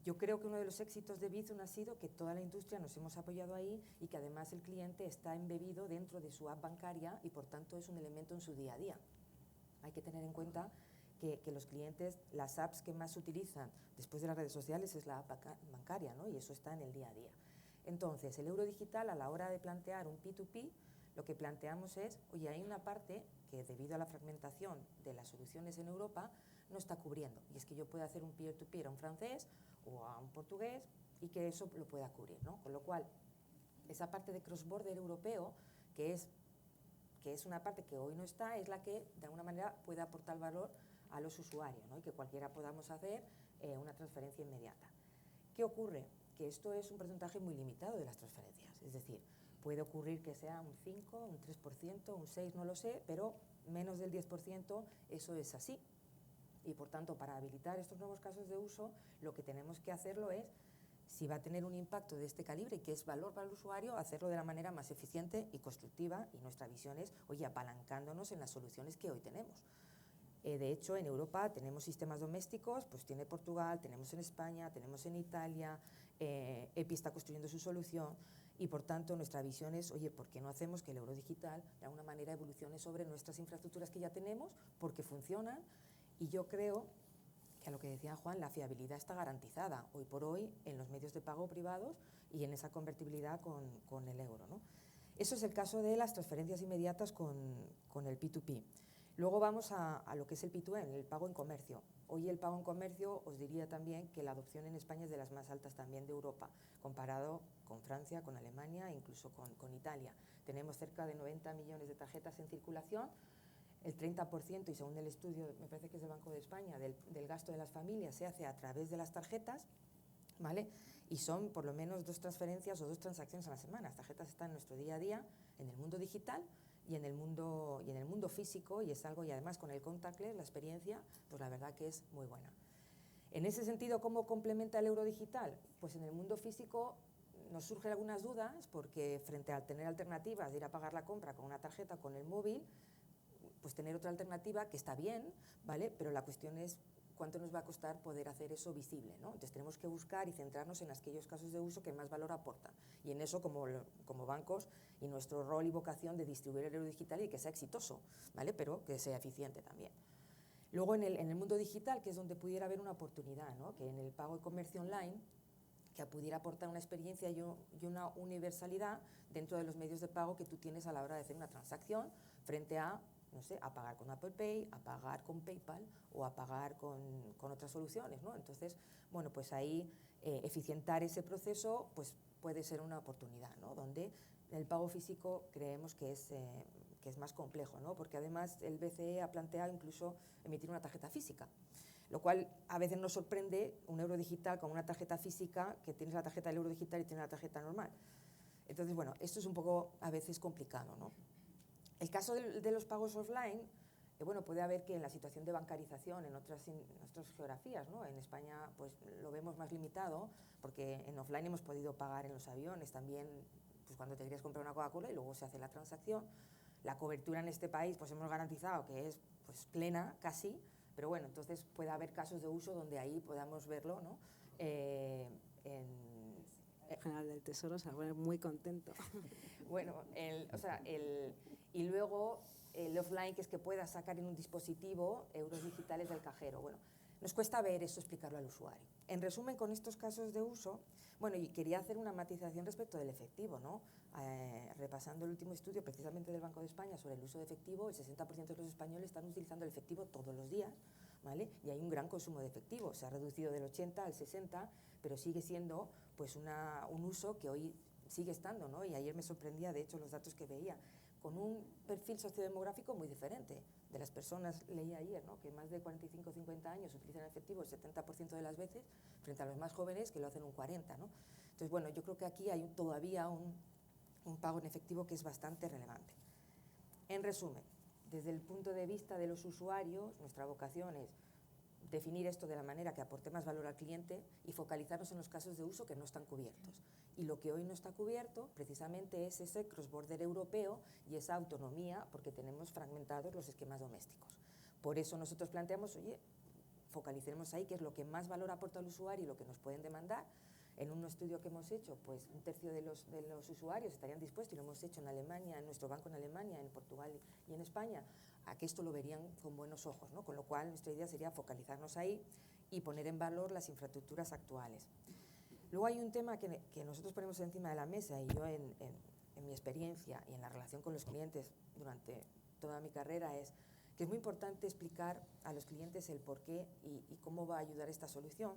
Yo creo que uno de los éxitos de Bizum ha sido que toda la industria nos hemos apoyado ahí y que además el cliente está embebido dentro de su app bancaria y por tanto es un elemento en su día a día. Hay que tener en cuenta que los clientes, las apps que más utilizan después de las redes sociales es la app bancaria, ¿no? Y eso está en el día a día. Entonces, el euro digital, a la hora de plantear un P2P, lo que planteamos es, oye, hay una parte que debido a la fragmentación de las soluciones en Europa no está cubriendo. Y es que yo puedo hacer un peer-to-peer a un francés o a un portugués y que eso lo pueda cubrir, ¿no? Con lo cual, esa parte de cross-border europeo, que es una parte que hoy no está, es la que de alguna manera puede aportar valor a los usuarios, ¿no? Y que cualquiera podamos hacer una transferencia inmediata. ¿Qué ocurre? Que esto es un porcentaje muy limitado de las transferencias, es decir, puede ocurrir que sea un 5, un 3%, un 6%, no lo sé, pero menos del 10% eso es así. Y por tanto, para habilitar estos nuevos casos de uso, lo que tenemos que hacerlo es si va a tener un impacto de este calibre y que es valor para el usuario, hacerlo de la manera más eficiente y constructiva, y nuestra visión es, oye, apalancándonos en las soluciones que hoy tenemos. De hecho, en Europa tenemos sistemas domésticos, pues tiene Portugal, tenemos en España, tenemos en Italia, EPI está construyendo su solución, y por tanto nuestra visión es, oye, ¿por qué no hacemos que el euro digital de alguna manera evolucione sobre nuestras infraestructuras que ya tenemos, porque funcionan? Y yo creo que, a lo que decía Juan, la fiabilidad está garantizada hoy por hoy en los medios de pago privados y en esa convertibilidad con el euro, ¿no? Eso es el caso de las transferencias inmediatas con el P2P. Luego vamos a lo que es el P2M, el pago en comercio. Hoy el pago en comercio, os diría también que la adopción en España es de las más altas también de Europa, comparado con Francia, con Alemania e incluso con Italia. Tenemos cerca de 90 millones de tarjetas en circulación. El 30%, y según el estudio, me parece que es del Banco de España, del gasto de las familias se hace a través de las tarjetas, ¿vale? Y son por lo menos 2 transferencias o 2 transacciones a la semana. Las tarjetas están en nuestro día a día, en el mundo digital y en el mundo físico, y es algo, y además con el contactless, la experiencia, pues la verdad que es muy buena. En ese sentido, ¿cómo complementa el euro digital? Pues en el mundo físico nos surgen algunas dudas, porque frente a tener alternativas de ir a pagar la compra con una tarjeta o con el móvil, pues tener otra alternativa que está bien, ¿vale? Pero la cuestión es cuánto nos va a costar poder hacer eso visible, ¿no? Entonces tenemos que buscar y centrarnos en aquellos casos de uso que más valor aportan. Y en eso, como bancos, y nuestro rol y vocación de distribuir el euro digital y que sea exitoso, ¿vale? Pero que sea eficiente también. Luego en el mundo digital, que es donde pudiera haber una oportunidad, ¿no? Que en el pago y comercio online, que pudiera aportar una experiencia y una universalidad dentro de los medios de pago que tú tienes a la hora de hacer una transacción frente a, no sé, a pagar con Apple Pay, a pagar con PayPal o a pagar con otras soluciones, ¿no? Entonces, bueno, pues ahí eficientar ese proceso pues puede ser una oportunidad, ¿no? Donde el pago físico creemos que es más complejo, ¿no? Porque además el BCE ha planteado incluso emitir una tarjeta física, lo cual a veces nos sorprende un euro digital con una tarjeta física, que tienes la tarjeta del euro digital y tienes la tarjeta normal. Entonces, bueno, esto es un poco a veces complicado, ¿no? El caso de los pagos offline, bueno, puede haber que en la situación de bancarización en otras geografías, ¿no? En España pues lo vemos más limitado, porque en offline hemos podido pagar en los aviones también, pues cuando te querías comprar una Coca-Cola y luego se hace la transacción. La cobertura en este país pues hemos garantizado que es pues plena casi, pero bueno, entonces puede haber casos de uso donde ahí podamos verlo, ¿no? El General del Tesoro se va a poner muy contento. Bueno, y luego el offline, que es que puedas sacar en un dispositivo euros digitales del cajero. Bueno, nos cuesta ver eso, explicarlo al usuario. En resumen, con estos casos de uso, bueno, y quería hacer una matización respecto del efectivo, ¿no? Repasando el último estudio precisamente del Banco de España sobre el uso de efectivo, el 60% de los españoles están utilizando el efectivo todos los días, ¿vale? Y hay un gran consumo de efectivo, se ha reducido del 80 al 60, pero sigue siendo pues un uso que hoy sigue estando, ¿no? Y ayer me sorprendía, de hecho, los datos que veía, con un perfil sociodemográfico muy diferente de las personas, leí ayer, ¿no? Que más de 45 o 50 años utilizan efectivo el 70% de las veces, frente a los más jóvenes que lo hacen un 40%, ¿no? Entonces, bueno, yo creo que aquí hay todavía un pago en efectivo que es bastante relevante. En resumen, desde el punto de vista de los usuarios, nuestra vocación es definir esto de la manera que aporte más valor al cliente y focalizarnos en los casos de uso que no están cubiertos. Y lo que hoy no está cubierto precisamente es ese cross-border europeo y esa autonomía, porque tenemos fragmentados los esquemas domésticos. Por eso nosotros planteamos, oye, focalicemos ahí qué es lo que más valor aporta al usuario y lo que nos pueden demandar. En un estudio que hemos hecho, pues un tercio de los usuarios estarían dispuestos, y lo hemos hecho en Alemania, en nuestro banco en Alemania, en Portugal y en España, a que esto lo verían con buenos ojos, ¿no? Con lo cual nuestra idea sería focalizarnos ahí y poner en valor las infraestructuras actuales. Luego hay un tema que nosotros ponemos encima de la mesa, y yo en mi experiencia y en la relación con los clientes durante toda mi carrera, es que es muy importante explicar a los clientes el por qué y cómo va a ayudar esta solución.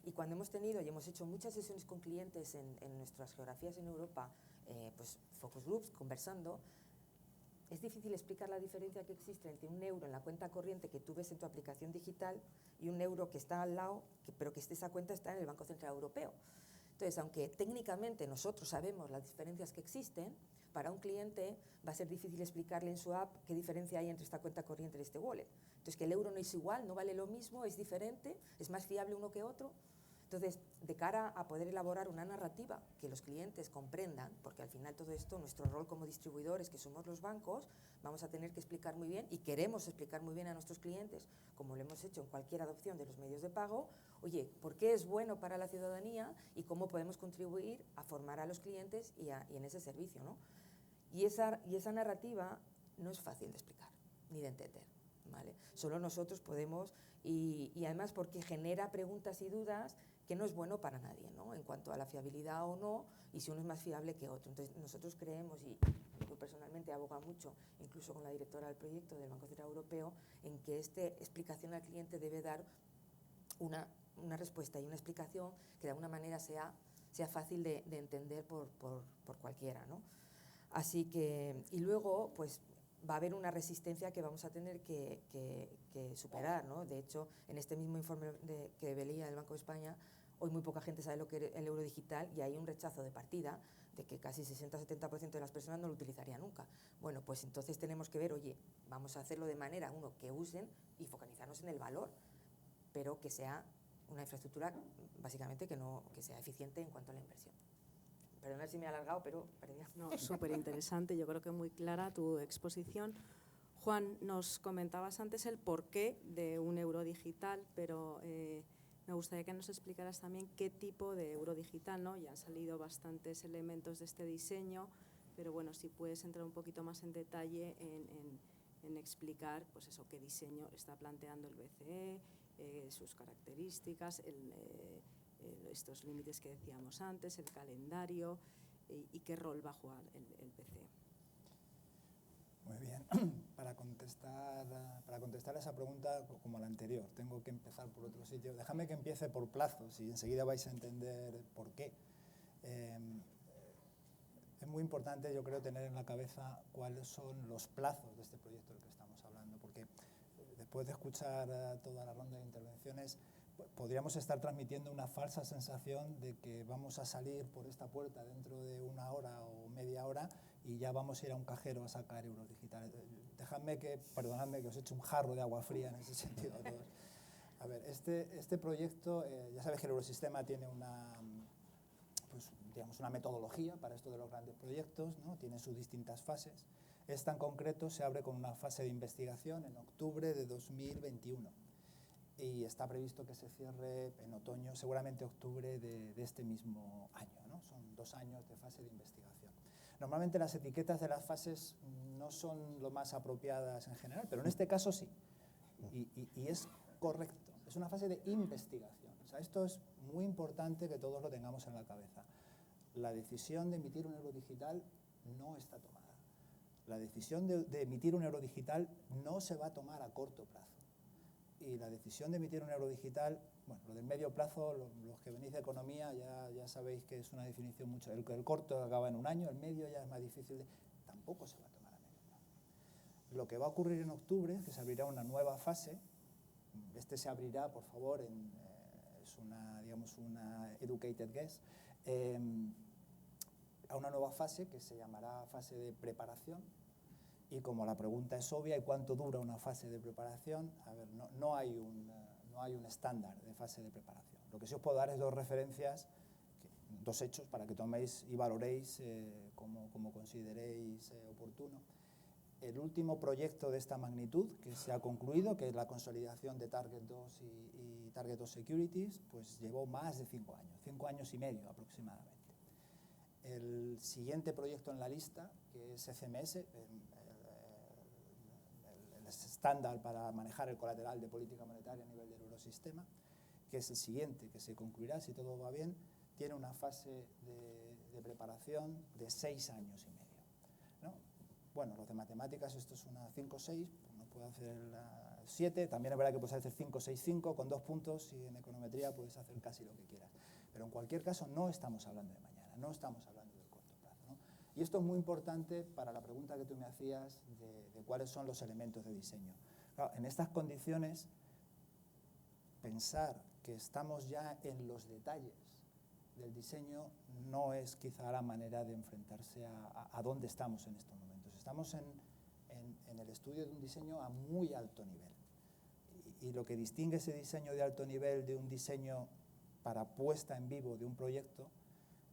Y cuando hemos tenido y hemos hecho muchas sesiones con clientes en nuestras geografías en Europa, pues focus groups, conversando, es difícil explicar la diferencia que existe entre un euro en la cuenta corriente que tú ves en tu aplicación digital y un euro que está al lado, pero que esa cuenta está en el Banco Central Europeo. Entonces, aunque técnicamente nosotros sabemos las diferencias que existen, para un cliente va a ser difícil explicarle en su app qué diferencia hay entre esta cuenta corriente y este wallet. Entonces, que el euro no es igual, no vale lo mismo, es diferente, es más fiable uno que otro. Entonces, de cara a poder elaborar una narrativa que los clientes comprendan, porque al final todo esto, nuestro rol como distribuidores, que somos los bancos, vamos a tener que explicar muy bien y queremos explicar muy bien a nuestros clientes, como lo hemos hecho en cualquier adopción de los medios de pago, oye, ¿por qué es bueno para la ciudadanía y cómo podemos contribuir a formar a los clientes y en ese servicio, ¿no? Y esa narrativa no es fácil de explicar ni de entender, ¿vale? Solo nosotros podemos, y además porque genera preguntas y dudas que no es bueno para nadie, ¿no? En cuanto a la fiabilidad o no, y si uno es más fiable que otro. Entonces, nosotros creemos, y yo personalmente abogo mucho, incluso con la directora del proyecto del Banco Central Europeo, en que esta explicación al cliente debe dar una respuesta y una explicación que de alguna manera sea fácil de entender por cualquiera, ¿no? Así que, y luego, pues, va a haber una resistencia que vamos a tener que superar, ¿no? De hecho, en este mismo informe que veía del Banco de España, hoy muy poca gente sabe lo que es el euro digital y hay un rechazo de partida de que casi 60-70% de las personas no lo utilizarían nunca. Bueno, pues entonces tenemos que ver, oye, vamos a hacerlo de manera, uno, que usen y focalizarnos en el valor, pero que sea una infraestructura, básicamente, que sea eficiente en cuanto a la inversión. Perdonad si me he alargado, pero perdía. No, súper interesante, yo creo que muy clara tu exposición. Juan, nos comentabas antes el porqué de un euro digital, pero me gustaría que nos explicaras también qué tipo de euro digital, ¿no? Ya han salido bastantes elementos de este diseño, pero bueno, si puedes entrar un poquito más en detalle en explicar, pues eso, qué diseño está planteando el BCE, sus características, estos límites que decíamos antes, el calendario y qué rol va a jugar el BCE. Muy bien. Para contestar a esa pregunta, como la anterior, tengo que empezar por otro sitio. Déjame que empiece por plazos y enseguida vais a entender por qué. Es muy importante, yo creo, tener en la cabeza cuáles son los plazos de este proyecto del que estamos hablando, porque después de escuchar toda la ronda de intervenciones, podríamos estar transmitiendo una falsa sensación de que vamos a salir por esta puerta dentro de una hora o media hora y ya vamos a ir a un cajero a sacar euros digitales. Perdonadme que os eche un jarro de agua fría en ese sentido a todos. A ver, este proyecto, ya sabéis que el Eurosistema tiene una metodología para esto de los grandes proyectos, ¿no? Tiene sus distintas fases. Esta en concreto se abre con una fase de investigación en octubre de 2021 y está previsto que se cierre en otoño, seguramente octubre de este mismo año, ¿no? Son 2 años de fase de investigación. Normalmente las etiquetas de las fases no son lo más apropiadas en general, pero en este caso sí, y es correcto. Es una fase de investigación. O sea, esto es muy importante que todos lo tengamos en la cabeza. La decisión de emitir un euro digital no está tomada. La decisión de emitir un euro digital no se va a tomar a corto plazo. Y la decisión de emitir un euro digital, bueno, lo del medio plazo, los que venís de economía ya sabéis que es una definición mucho. El corto acaba en un año, el medio ya es más difícil, tampoco se va a tomar a medio plazo. Lo que va a ocurrir en octubre es que se abrirá una nueva fase. Se abrirá, por favor, es una educated guess, a una nueva fase que se llamará fase de preparación. Y como la pregunta es obvia, ¿y cuánto dura una fase de preparación? A ver, no hay un estándar de fase de preparación. Lo que sí os puedo dar es 2 referencias, 2 hechos para que toméis y valoréis como consideréis oportuno. El último proyecto de esta magnitud que se ha concluido, que es la consolidación de Target 2 y Target 2 Securities, pues llevó más de 5 años, 5 años y medio aproximadamente. El siguiente proyecto en la lista, que es FMS, el estándar para manejar el colateral de política monetaria a nivel del Eurosistema, que es el siguiente, que se concluirá si todo va bien, tiene una fase de preparación de 6 años y medio, ¿no? Bueno, los de matemáticas, esto es una 5-6, uno puede hacer 7, también es verdad que puedes hacer 5-6-5 con 2 puntos y en econometría puedes hacer casi lo que quieras. Pero en cualquier caso no estamos hablando de mañana, no estamos hablando del corto plazo, ¿no? Y esto es muy importante para la pregunta que tú me hacías de cuáles son los elementos de diseño. Claro, en estas condiciones, pensar que estamos ya en los detalles del diseño no es quizá la manera de enfrentarse a dónde estamos en estos momentos. Estamos en el estudio de un diseño a muy alto nivel. Y lo que distingue ese diseño de alto nivel de un diseño para puesta en vivo de un proyecto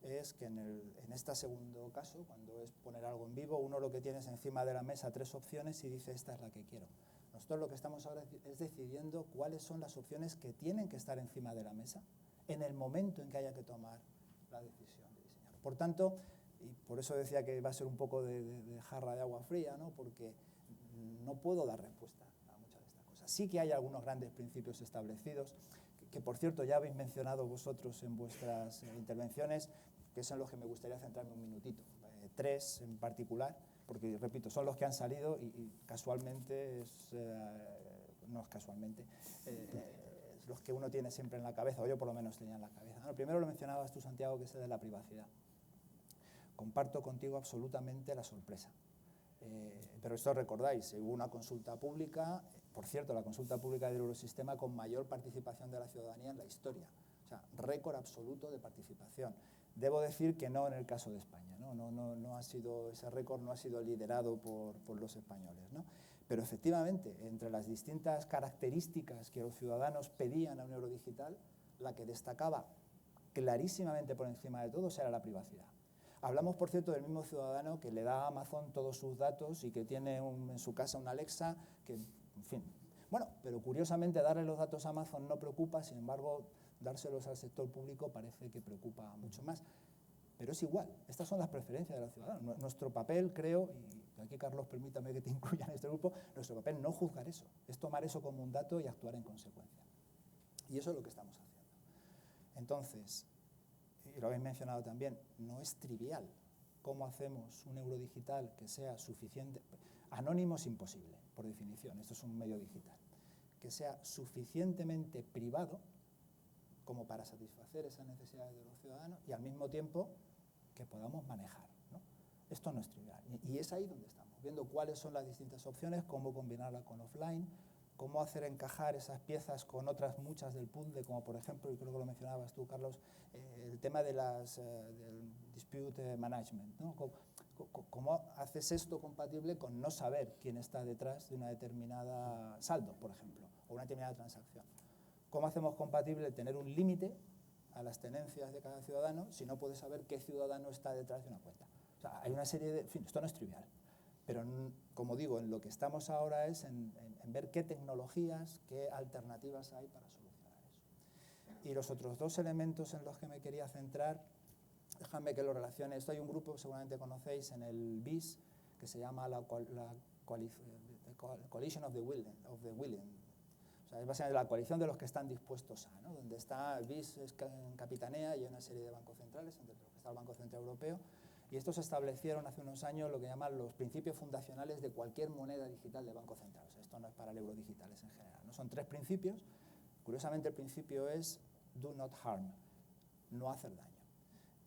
es que en este segundo caso, cuando es poner algo en vivo, uno lo que tiene es encima de la mesa 3 opciones y dice esta es la que quiero. Nosotros lo que estamos ahora es decidiendo cuáles son las opciones que tienen que estar encima de la mesa en el momento en que haya que tomar la decisión de diseñar. Por tanto, y por eso decía que va a ser un poco de jarra de agua fría, ¿no? Porque no puedo dar respuesta a muchas de estas cosas. Sí que hay algunos grandes principios establecidos, que por cierto ya habéis mencionado vosotros en vuestras intervenciones, que son los que me gustaría centrarme un minutito. 3 en particular, porque repito, son los que han salido y casualmente, no es casualmente, los que uno tiene siempre en la cabeza, o yo por lo menos tenía en la cabeza. Lo primero lo mencionabas tú, Santiago, que es el de la privacidad. Comparto contigo absolutamente la sorpresa. Pero esto recordáis, hubo una consulta pública, por cierto, la consulta pública del Eurosistema con mayor participación de la ciudadanía en la historia. O sea, récord absoluto de participación. Debo decir que no en el caso de España, no ha sido, ese récord no ha sido liderado por los españoles, ¿no? Pero efectivamente, entre las distintas características que los ciudadanos pedían a un euro digital, la que destacaba clarísimamente por encima de todos era la privacidad. Hablamos, por cierto, del mismo ciudadano que le da a Amazon todos sus datos y que tiene en su casa una Alexa, que, en fin. Bueno, pero curiosamente darle los datos a Amazon no preocupa, sin embargo, dárselos al sector público parece que preocupa mucho más. Pero es igual, estas son las preferencias de los ciudadanos. Nuestro papel, creo, y aquí Carlos permítame que te incluya en este grupo, nuestro papel no juzgar eso, es tomar eso como un dato y actuar en consecuencia. Y eso es lo que estamos haciendo. Entonces, y lo habéis mencionado también, no es trivial cómo hacemos un euro digital que sea suficiente, anónimo es imposible, por definición, esto es un medio digital, que sea suficientemente privado como para satisfacer esas necesidades de los ciudadanos y al mismo tiempo que podamos manejar, ¿no? Esto no es trivial y es ahí donde estamos, viendo cuáles son las distintas opciones, cómo combinarla con offline, cómo hacer encajar esas piezas con otras muchas del puzzle, como por ejemplo, y creo que lo mencionabas tú, Carlos, el tema de del dispute management, ¿no? ¿Cómo haces esto compatible con no saber quién está detrás de una determinada saldo, por ejemplo, o una determinada transacción? ¿Cómo hacemos compatible tener un límite a las tenencias de cada ciudadano si no puedes saber qué ciudadano está detrás de una cuenta? O sea, hay una serie de... En fin, esto no es trivial. Pero, como digo, en lo que estamos ahora es en ver qué tecnologías, qué alternativas hay para solucionar eso. Y los otros 2 elementos en los que me quería centrar, déjame que lo relacione. Esto hay un grupo que seguramente conocéis en el BIS, que se llama la Coalition of the Willing. O sea, es básicamente la coalición de los que están dispuestos a, ¿no? Donde está el BIS en capitanea y hay una serie de bancos centrales, entre los que está el Banco Central Europeo. Y estos establecieron hace unos años lo que llaman los principios fundacionales de cualquier moneda digital de Banco Central. O sea, esto no es para el euro digital, es en general, ¿no? Son 3 principios. Curiosamente, el principio es do not harm, no hacer daño.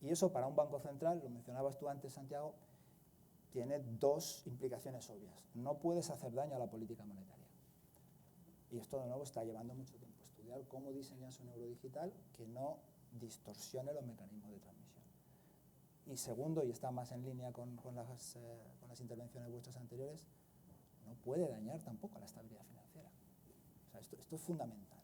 Y eso para un banco central, lo mencionabas tú antes, Santiago, tiene 2 implicaciones obvias. No puedes hacer daño a la política monetaria. Y esto, de nuevo, está llevando mucho tiempo estudiar cómo diseñas un euro digital que no distorsione los mecanismos de transmisión. Y segundo, y está más en línea con las intervenciones vuestras anteriores, no puede dañar tampoco la estabilidad financiera. O sea, esto es fundamental.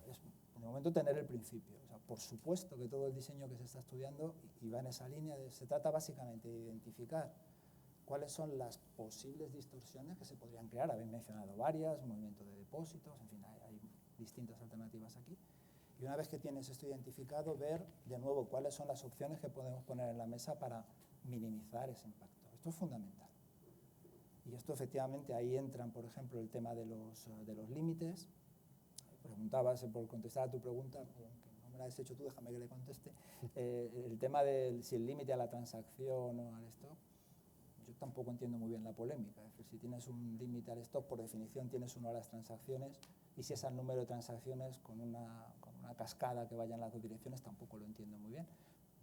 Es, en el momento, tener el principio. O sea, por supuesto que todo el diseño que se está estudiando y va en esa línea, se trata básicamente de identificar cuáles son las posibles distorsiones que se podrían crear. Habéis mencionado varias, movimiento de depósitos, en fin, hay distintas alternativas aquí. Y una vez que tienes esto identificado, ver de nuevo cuáles son las opciones que podemos poner en la mesa para minimizar ese impacto. Esto es fundamental. Y esto efectivamente ahí entran, por ejemplo, el tema de los límites. Preguntabas, por contestar a tu pregunta, aunque no me la has hecho tú, déjame que le conteste, el tema de si el límite a la transacción o al stock. Yo tampoco entiendo muy bien la polémica. Es decir, si tienes un límite al stock, por definición tienes uno a las transacciones, y si es el número de transacciones con una cascada que vaya en las 2 direcciones, tampoco lo entiendo muy bien.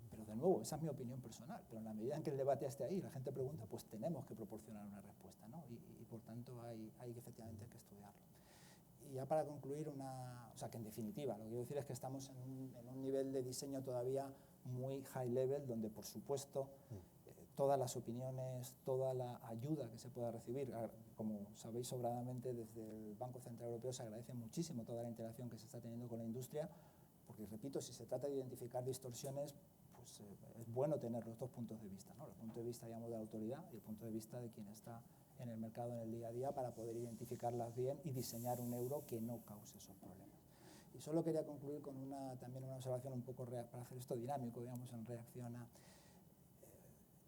Pero de nuevo, esa es mi opinión personal. Pero en la medida en que el debate esté ahí, la gente pregunta, pues tenemos que proporcionar una respuesta, ¿no? Y por tanto hay que efectivamente que estudiarlo. Y ya para concluir, o sea que en definitiva, lo que quiero decir es que estamos en un nivel de diseño todavía muy high level, donde por supuesto todas las opiniones, toda la ayuda que se pueda recibir, como sabéis sobradamente, desde el Banco Central Europeo se agradece muchísimo toda la interacción que se está teniendo con la industria, porque repito, si se trata de identificar distorsiones, pues es bueno tener los dos puntos de vista, ¿no? El punto de vista, digamos, de la autoridad y el punto de vista de quien está en el mercado en el día a día para poder identificarlas bien y diseñar un euro que no cause esos problemas. Y solo quería concluir con también una observación un poco para hacer esto dinámico, digamos, en reacción a...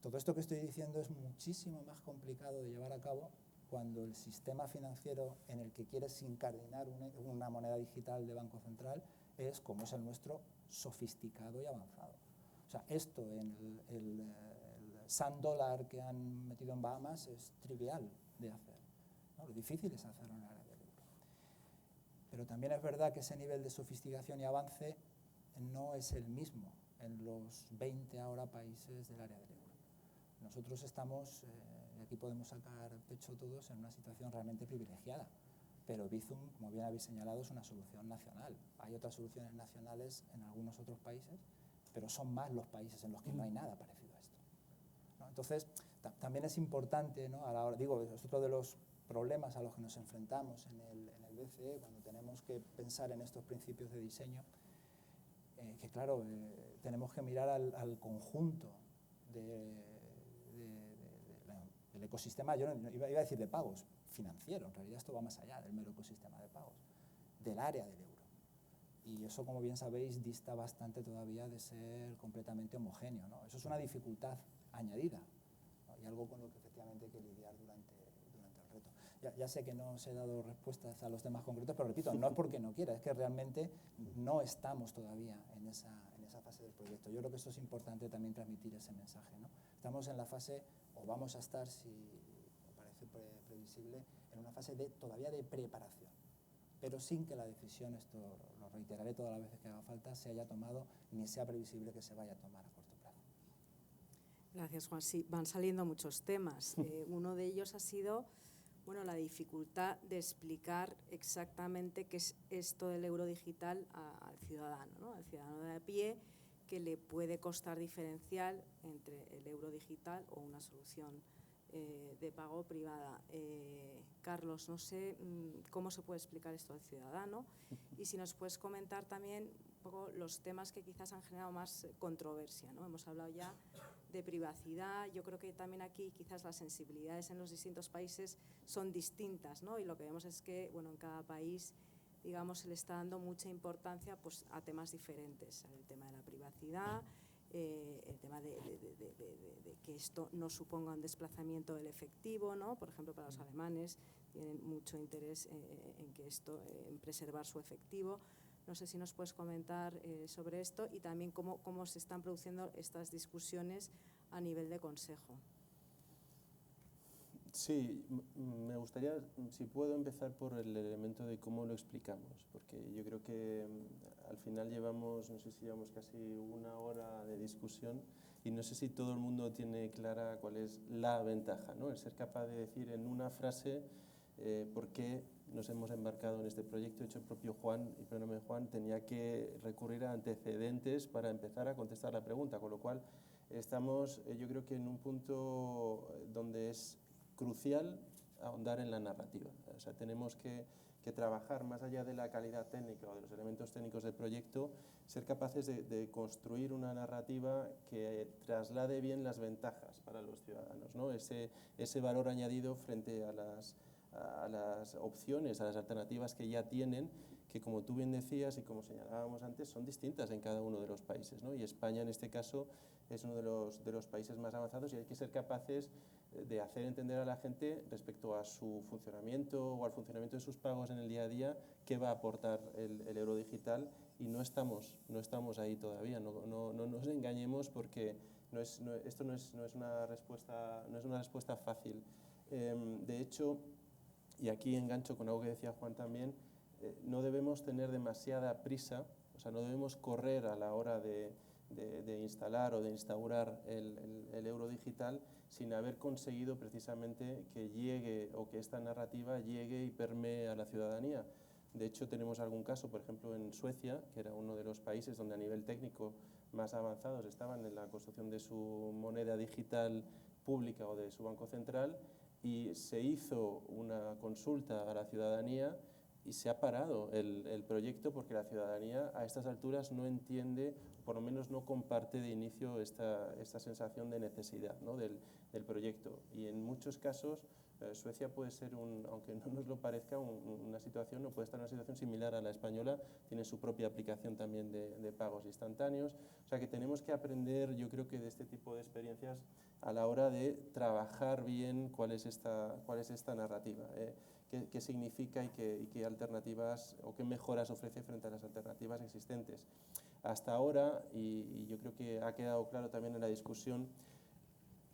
todo esto que estoy diciendo es muchísimo más complicado de llevar a cabo cuando el sistema financiero en el que quieres incardinar una moneda digital de Banco Central es, como es el nuestro, sofisticado y avanzado. O sea, esto en el sand dólar que han metido en Bahamas es trivial de hacer, ¿no? Lo difícil es hacerlo en el área del euro. Pero también es verdad que ese nivel de sofisticación y avance no es el mismo en los 20 ahora países del área del euro. Nosotros estamos, y aquí podemos sacar pecho todos, en una situación realmente privilegiada. Pero Bizum, como bien habéis señalado, es una solución nacional. Hay otras soluciones nacionales en algunos otros países, pero son más los países en los que no hay nada parecido a esto, ¿no? Entonces, también es importante, ¿no? A la hora, digo, es otro de los problemas a los que nos enfrentamos en el BCE cuando tenemos que pensar en estos principios de diseño, que claro, tenemos que mirar al conjunto del ecosistema, yo no, iba a decir de pagos, financiero, en realidad esto va más allá del mero ecosistema de pagos, del área del euro. Y eso, como bien sabéis, dista bastante todavía de ser completamente homogéneo, ¿no? Eso es una dificultad añadida, ¿no? Y algo con lo que efectivamente hay que lidiar durante el reto. Ya sé que no os he dado respuestas a los temas concretos, pero repito, no es porque no quiera, es que realmente no estamos todavía en esa fase del proyecto. Yo creo que esto es importante también transmitir ese mensaje, ¿no? Estamos en la fase, o vamos a estar, si me parece previsible, en una fase todavía de preparación, pero sin que la decisión, esto lo reiteraré todas las veces que haga falta, se haya tomado ni sea previsible que se vaya a tomar a corto plazo. Gracias, Juan. Sí, van saliendo muchos temas. Uno de ellos ha sido, bueno, la dificultad de explicar exactamente qué es esto del euro digital al ciudadano, ¿no? Al ciudadano de a pie, que le puede costar diferencial entre el euro digital o una solución de pago privada. Carlos, no sé cómo se puede explicar esto al ciudadano y si nos puedes comentar también un poco los temas que quizás han generado más controversia, ¿no? Hemos hablado ya de privacidad, yo creo que también aquí quizás las sensibilidades en los distintos países son distintas, ¿no? Y lo que vemos es que, bueno, en cada país, digamos, se le está dando mucha importancia, pues, a temas diferentes, el tema de la privacidad, el tema de que esto no suponga un desplazamiento del efectivo, ¿no? Por ejemplo, para los alemanes tienen mucho interés en que esto, en preservar su efectivo. No sé si nos puedes comentar sobre esto y también cómo se están produciendo estas discusiones a nivel de Consejo. Sí, me gustaría, si puedo, empezar por el elemento de cómo lo explicamos, porque yo creo que al final llevamos, no sé si llevamos casi una hora de discusión y no sé si todo el mundo tiene clara cuál es la ventaja, ¿no? El ser capaz de decir en una frase por qué nos hemos embarcado en este proyecto. De hecho, el propio Juan, y perdóname Juan, tenía que recurrir a antecedentes para empezar a contestar la pregunta, con lo cual estamos, yo creo que en un punto donde es crucial ahondar en la narrativa. O sea, tenemos que trabajar más allá de la calidad técnica o de los elementos técnicos del proyecto, ser capaces de construir una narrativa que traslade bien las ventajas para los ciudadanos, ¿no? Ese valor añadido frente a las opciones, a las alternativas que ya tienen, que como tú bien decías y como señalábamos antes, son distintas en cada uno de los países, ¿no? Y España en este caso es uno de los países más avanzados y hay que ser capaces de hacer entender a la gente respecto a su funcionamiento o al funcionamiento de sus pagos en el día a día qué va a aportar el euro digital, y no estamos ahí todavía. No nos engañemos, porque esto no es una respuesta fácil. De hecho, y aquí engancho con algo que decía Juan también, no debemos tener demasiada prisa, o sea, no debemos correr a la hora de instalar o de instaurar el euro digital sin haber conseguido precisamente que llegue, o que esta narrativa llegue y permee a la ciudadanía. De hecho, tenemos algún caso, por ejemplo, en Suecia, que era uno de los países donde a nivel técnico más avanzados estaban en la construcción de su moneda digital pública o de su banco central, y se hizo una consulta a la ciudadanía y se ha parado el proyecto porque la ciudadanía a estas alturas no entiende, o por lo menos no comparte de inicio esta sensación de necesidad, ¿no? del proyecto. Y en muchos casos Suecia puede ser, aunque no nos lo parezca, una situación, o puede estar en una situación similar a la española, tiene su propia aplicación también de pagos instantáneos. O sea que tenemos que aprender, yo creo que de este tipo de experiencias a la hora de trabajar bien cuál es esta narrativa. Qué significa y qué alternativas o qué mejoras ofrece frente a las alternativas existentes. Hasta ahora, y yo creo que ha quedado claro también en la discusión,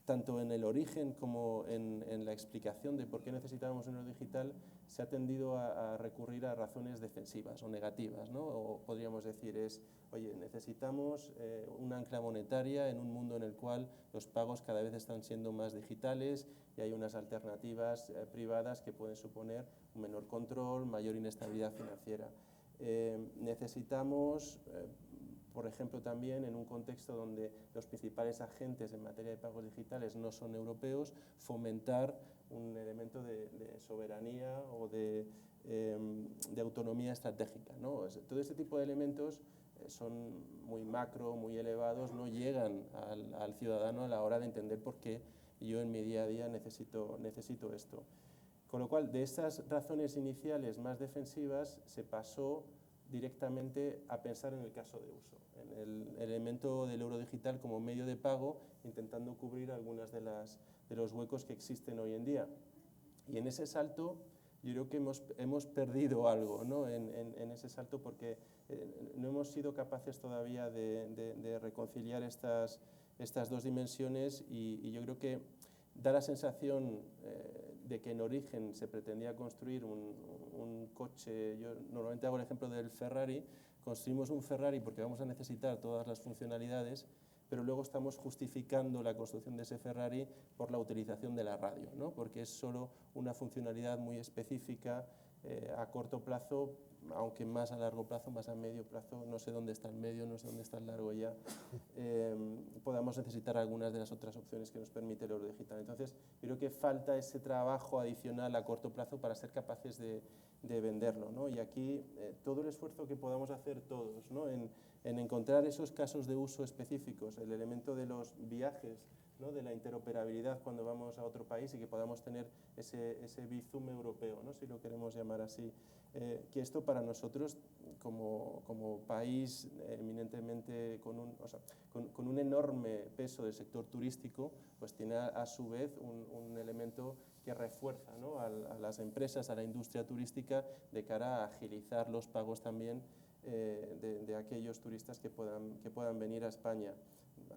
tanto en el origen como en la explicación de por qué necesitábamos un euro digital, se ha tendido a recurrir a razones defensivas o negativas, ¿no? O podríamos decir oye, necesitamos un ancla monetaria en un mundo en el cual los pagos cada vez están siendo más digitales y hay unas alternativas privadas que pueden suponer un menor control, mayor inestabilidad financiera. Necesitamos, por ejemplo, también en un contexto donde los principales agentes en materia de pagos digitales no son europeos, fomentar un elemento de soberanía o de autonomía estratégica, ¿no? Todo este tipo de elementos son muy macro, muy elevados, no llegan al ciudadano a la hora de entender por qué yo en mi día a día necesito esto. Con lo cual, de estas razones iniciales más defensivas se pasó directamente a pensar en el caso de uso, en el elemento del euro digital como medio de pago, intentando cubrir algunas de los huecos que existen hoy en día. Y en ese salto yo creo que hemos perdido algo, ¿no? en ese salto, porque no hemos sido capaces todavía de reconciliar estas dos dimensiones, y yo creo que da la sensación de que en origen se pretendía construir un coche. Yo normalmente hago el ejemplo del Ferrari. Construimos un Ferrari porque vamos a necesitar todas las funcionalidades, pero luego estamos justificando la construcción de ese Ferrari por la utilización de la radio, ¿no? Porque es solo una funcionalidad muy específica a corto plazo, aunque más a largo plazo, más a medio plazo, no sé dónde está el medio, no sé dónde está el largo ya, podamos necesitar algunas de las otras opciones que nos permite el euro digital. Entonces, yo creo que falta ese trabajo adicional a corto plazo para ser capaces de venderlo, ¿no? Y aquí todo el esfuerzo que podamos hacer todos, ¿no? en encontrar esos casos de uso específicos, el elemento de los viajes, ¿no? De la interoperabilidad cuando vamos a otro país, y que podamos tener ese bizum europeo, ¿no? Si lo queremos llamar así, que esto para nosotros como país eminentemente con un enorme peso del sector turístico, pues tiene a su vez un elemento que refuerza, ¿no? a las empresas, a la industria turística, de cara a agilizar los pagos también de aquellos turistas que puedan venir a España.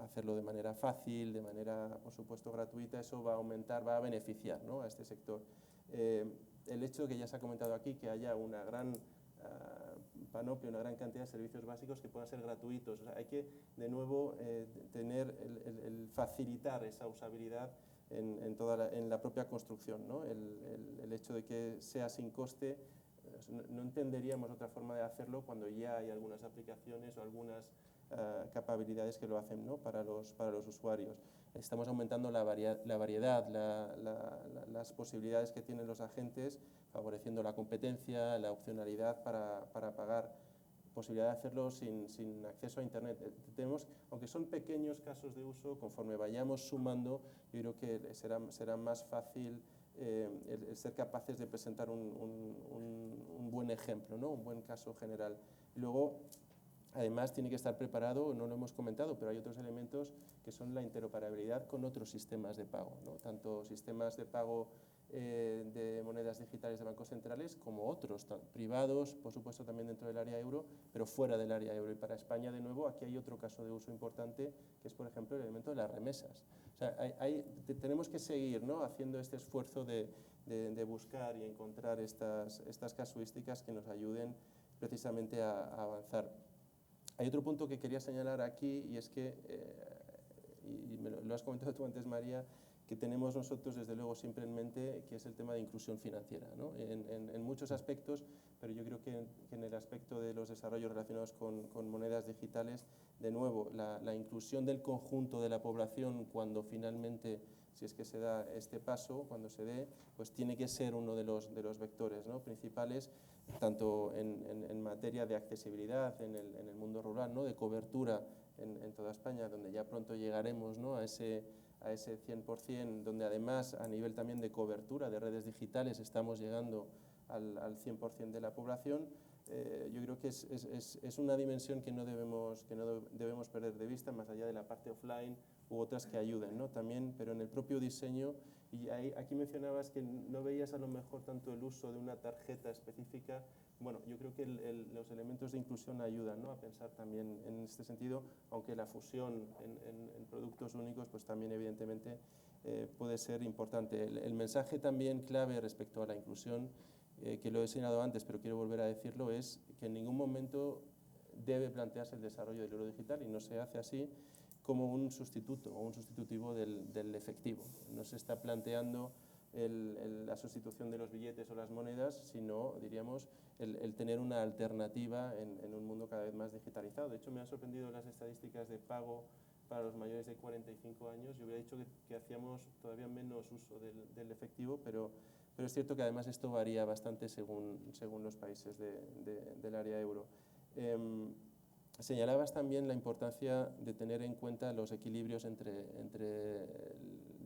Hacerlo de manera fácil, de manera, por supuesto, gratuita, eso va a aumentar, va a beneficiar, ¿no? a este sector. El hecho de que ya se ha comentado aquí, que haya una gran panoplia, una gran cantidad de servicios básicos que puedan ser gratuitos. O sea, hay que, de nuevo, tener el facilitar esa usabilidad en la propia construcción, ¿no? El hecho de que sea sin coste, no entenderíamos otra forma de hacerlo cuando ya hay algunas aplicaciones o algunas capacidades que lo hacen, ¿no? para los usuarios. Estamos aumentando la variedad, las posibilidades que tienen los agentes, favoreciendo la competencia, la opcionalidad para pagar, posibilidad de hacerlo sin acceso a Internet. Aunque son pequeños casos de uso, conforme vayamos sumando, yo creo que será más fácil el ser capaces de presentar un buen ejemplo, ¿no? Un buen caso general. Y luego, además, tiene que estar preparado, no lo hemos comentado, pero hay otros elementos que son la interoperabilidad con otros sistemas de pago, ¿no? Tanto sistemas de pago de monedas digitales de bancos centrales como otros, privados, por supuesto también dentro del área euro, pero fuera del área euro. Y para España, de nuevo, aquí hay otro caso de uso importante, que es, por ejemplo, el elemento de las remesas. O sea, tenemos que seguir, ¿no? haciendo este esfuerzo de buscar y encontrar estas casuísticas que nos ayuden precisamente a avanzar. Hay otro punto que quería señalar aquí, y es que, y lo has comentado tú antes, María, que tenemos nosotros desde luego siempre en mente, que es el tema de inclusión financiera, ¿no? En muchos aspectos, pero yo creo que en el aspecto de los desarrollos relacionados con monedas digitales, de nuevo, la inclusión del conjunto de la población cuando finalmente si es que se da este paso, cuando se dé, pues tiene que ser uno de los vectores, ¿no?, principales, tanto en materia de accesibilidad en el mundo rural, ¿no?, de cobertura en toda España, donde ya pronto llegaremos, ¿no?, a ese 100%, donde además a nivel también de cobertura de redes digitales estamos llegando al 100% de la población. Yo creo que es una dimensión que no debemos perder de vista, más allá de la parte offline u otras que ayuden, ¿no?, también, pero en el propio diseño. Y aquí mencionabas que no veías a lo mejor tanto el uso de una tarjeta específica. Bueno, yo creo que los elementos de inclusión ayudan, ¿no?, a pensar también en este sentido, aunque la fusión en productos únicos pues también evidentemente puede ser importante. El mensaje también clave respecto a la inclusión, que lo he señalado antes, pero quiero volver a decirlo, es que en ningún momento debe plantearse el desarrollo del euro digital, y no se hace así, como un sustituto o un sustitutivo del efectivo. No se está planteando la sustitución de los billetes o las monedas, sino, diríamos, el tener una alternativa en un mundo cada vez más digitalizado. De hecho, me han sorprendido las estadísticas de pago para los mayores de 45 años. Yo hubiera dicho que hacíamos todavía menos uso del efectivo, pero es cierto que además esto varía bastante según los países del área euro. Señalabas también la importancia de tener en cuenta los equilibrios entre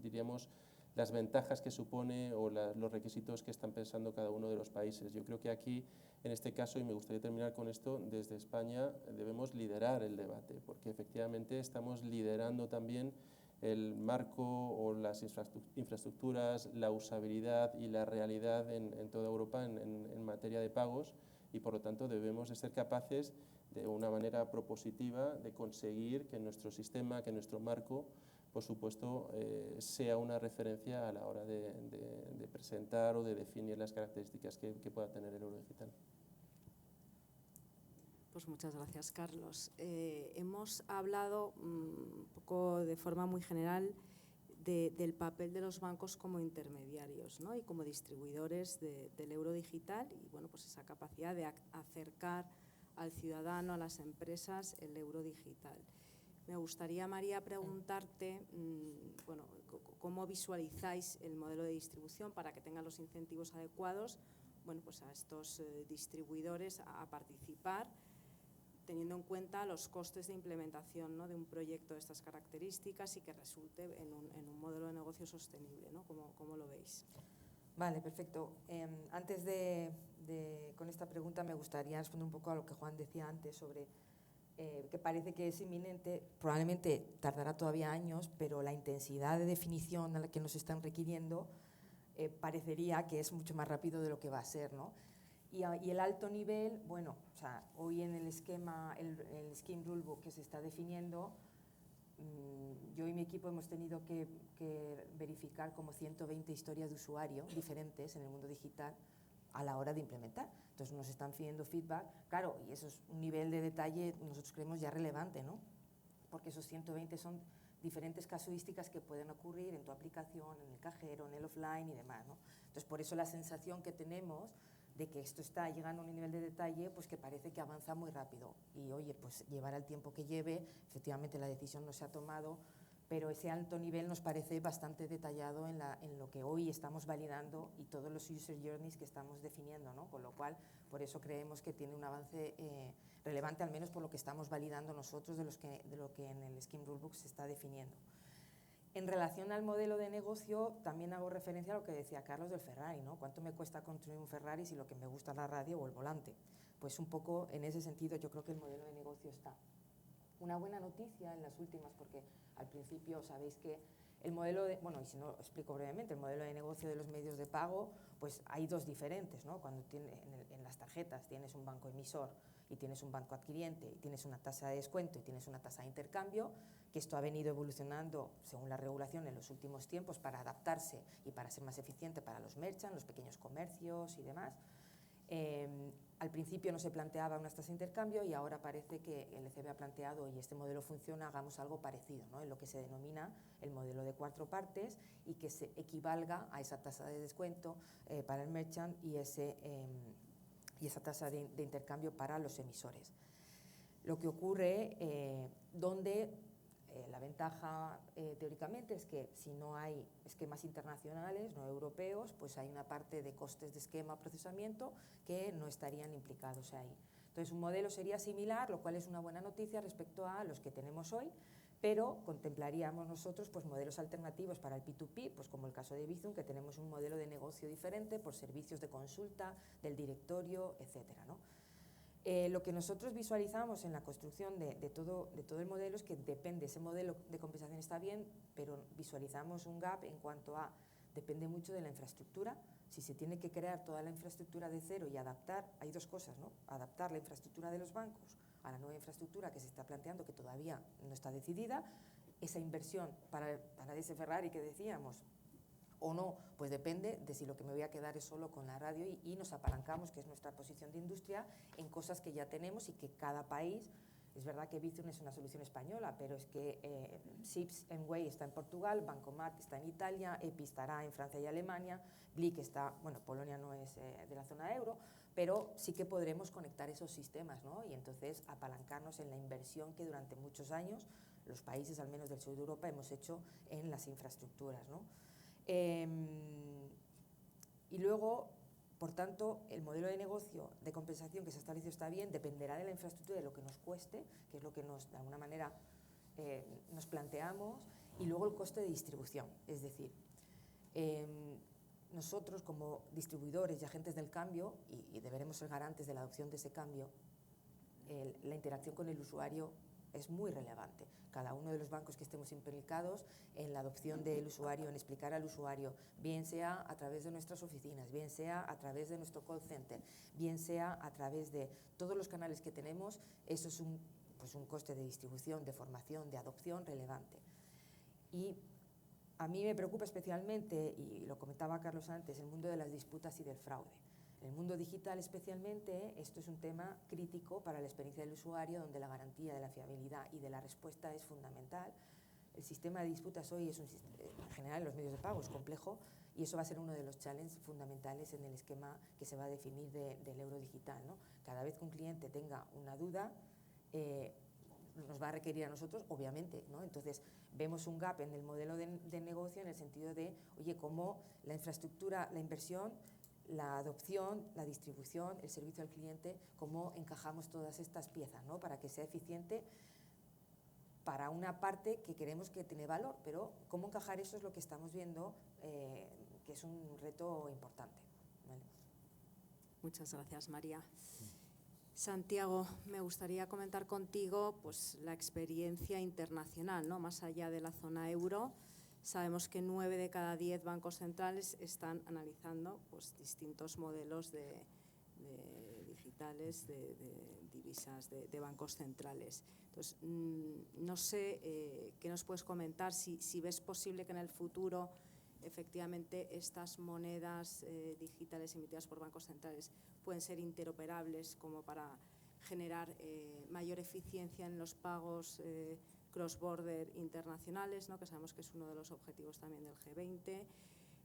diríamos, las ventajas que supone o los requisitos que están pensando cada uno de los países. Yo creo que aquí, en este caso, y me gustaría terminar con esto, desde España debemos liderar el debate, porque efectivamente estamos liderando también el marco o las infraestructuras, la usabilidad y la realidad en toda Europa en materia de pagos, y por lo tanto debemos de ser capaces de una manera propositiva de conseguir que nuestro sistema, que nuestro marco, por supuesto, sea una referencia a la hora de presentar o de definir las características que pueda tener el euro digital. Pues muchas gracias, Carlos. Hemos hablado un poco de forma muy general del papel de los bancos como intermediarios, ¿no?, y como distribuidores del euro digital, y bueno, pues esa capacidad de acercar al ciudadano, a las empresas, el euro digital. Me gustaría, María, preguntarte, bueno, cómo visualizáis el modelo de distribución para que tengan los incentivos adecuados, bueno, pues a estos distribuidores a participar, teniendo en cuenta los costes de implementación, ¿no?, de un proyecto de estas características y que resulte en un modelo de negocio sostenible, ¿no? ¿Cómo lo veis? Vale, perfecto. Antes con esta pregunta me gustaría responder un poco a lo que Juan decía antes sobre que parece que es inminente. Probablemente tardará todavía años, pero la intensidad de definición a la que nos están requiriendo parecería que es mucho más rápido de lo que va a ser, ¿no? Y el alto nivel, bueno, o sea, hoy en el esquema, el Scheme Rulebook que se está definiendo, yo y mi equipo hemos tenido que verificar como 120 historias de usuario diferentes en el mundo digital a la hora de implementar. Entonces nos están pidiendo feedback, claro, y eso es un nivel de detalle, nosotros creemos ya relevante, ¿no? Porque esos 120 son diferentes casuísticas que pueden ocurrir en tu aplicación, en el cajero, en el offline y demás, ¿no? Entonces por eso la sensación que tenemos de que esto está llegando a un nivel de detalle, pues que parece que avanza muy rápido. Y oye, pues llevará el tiempo que lleve, efectivamente la decisión no se ha tomado, pero ese alto nivel nos parece bastante detallado en lo que hoy estamos validando y todos los user journeys que estamos definiendo, ¿no? Con lo cual, por eso creemos que tiene un avance relevante, al menos por lo que estamos validando nosotros de lo que en el Scheme Rulebook se está definiendo. En relación al modelo de negocio, también hago referencia a lo que decía Carlos del Ferrari, ¿no? ¿Cuánto me cuesta construir un Ferrari si lo que me gusta es la radio o el volante? Pues un poco en ese sentido yo creo que el modelo de negocio está. Una buena noticia en las últimas, porque al principio sabéis que el modelo de, bueno, y si no lo explico brevemente, el modelo de negocio de los medios de pago, pues hay dos diferentes, ¿no? Cuando en las tarjetas tienes un banco emisor y tienes un banco adquiriente y tienes una tasa de descuento y tienes una tasa de intercambio, que esto ha venido evolucionando según la regulación en los últimos tiempos para adaptarse y para ser más eficiente para los merchants, los pequeños comercios y demás. Al principio no se planteaba una tasa de intercambio y ahora parece que el ECB ha planteado, y este modelo funciona, hagamos algo parecido, ¿no? En lo que se denomina el modelo de 4 partes y que se equivalga a esa tasa de descuento para el merchant y esa tasa de intercambio para los emisores. Lo que ocurre donde La ventaja teóricamente es que si no hay esquemas internacionales, no europeos, pues hay una parte de costes de esquema procesamiento que no estarían implicados ahí. Entonces un modelo sería similar, lo cual es una buena noticia respecto a los que tenemos hoy, pero contemplaríamos nosotros pues, modelos alternativos para el P2P, pues como el caso de Bizum, que tenemos un modelo de negocio diferente por servicios de consulta, del directorio, etcétera, ¿no? Lo que nosotros visualizamos en la construcción de todo el modelo es que depende, ese modelo de compensación está bien, pero visualizamos un gap en cuanto a, depende mucho de la infraestructura. Si se tiene que crear toda la infraestructura de cero y adaptar, hay dos cosas, ¿no? Adaptar la infraestructura de los bancos a la nueva infraestructura que se está planteando, que todavía no está decidida. Esa inversión para ese Ferrari que decíamos, o no, pues depende de si lo que me voy a quedar es solo con la radio y nos apalancamos, que es nuestra posición de industria, en cosas que ya tenemos y que cada país, es verdad que Bizum es una solución española, pero es que SIPS Way está en Portugal, Bancomat está en Italia, EPI estará en Francia y Alemania, BLIK está, bueno, Polonia no es de la zona euro, pero sí que podremos conectar esos sistemas, ¿no? Y entonces apalancarnos en la inversión que durante muchos años los países, al menos del sur de Europa, hemos hecho en las infraestructuras, ¿no? Y luego, por tanto, el modelo de negocio de compensación que se ha establecido está bien, dependerá de la infraestructura, de lo que nos cueste, que es lo que nos, de alguna manera nos planteamos, y luego el coste de distribución. Es decir, nosotros como distribuidores y agentes del cambio, y deberemos ser garantes de la adopción de ese cambio, la interacción con el usuario es muy relevante. Cada uno de los bancos que estemos implicados en la adopción del usuario, en explicar al usuario, bien sea a través de nuestras oficinas, bien sea a través de nuestro call center, bien sea a través de todos los canales que tenemos, eso es un coste de distribución, de formación, de adopción relevante. Y a mí me preocupa especialmente, y lo comentaba Carlos antes, el mundo de las disputas y del fraude. En el mundo digital especialmente, esto es un tema crítico para la experiencia del usuario, donde la garantía de la fiabilidad y de la respuesta es fundamental. El sistema de disputas hoy es en general en los medios de pago es complejo y eso va a ser uno de los challenges fundamentales en el esquema que se va a definir del euro digital, ¿no? Cada vez que un cliente tenga una duda, nos va a requerir a nosotros, obviamente, ¿no? Entonces, vemos un gap en el modelo de negocio en el sentido de, oye, cómo la infraestructura, la inversión, la adopción, la distribución, el servicio al cliente, cómo encajamos todas estas piezas, ¿no? Para que sea eficiente para una parte que queremos que tiene valor, pero cómo encajar eso es lo que estamos viendo, que es un reto importante, ¿vale? Muchas gracias, María. Santiago, me gustaría comentar contigo pues, la experiencia internacional, ¿no? Más allá de la zona euro. Sabemos que 9 de cada 10 bancos centrales están analizando pues, distintos modelos digitales de divisas de bancos centrales. Entonces, no sé qué nos puedes comentar, si ves posible que en el futuro efectivamente estas monedas digitales emitidas por bancos centrales pueden ser interoperables como para generar mayor eficiencia en los pagos cross-border internacionales, ¿no? Que sabemos que es uno de los objetivos también del G20.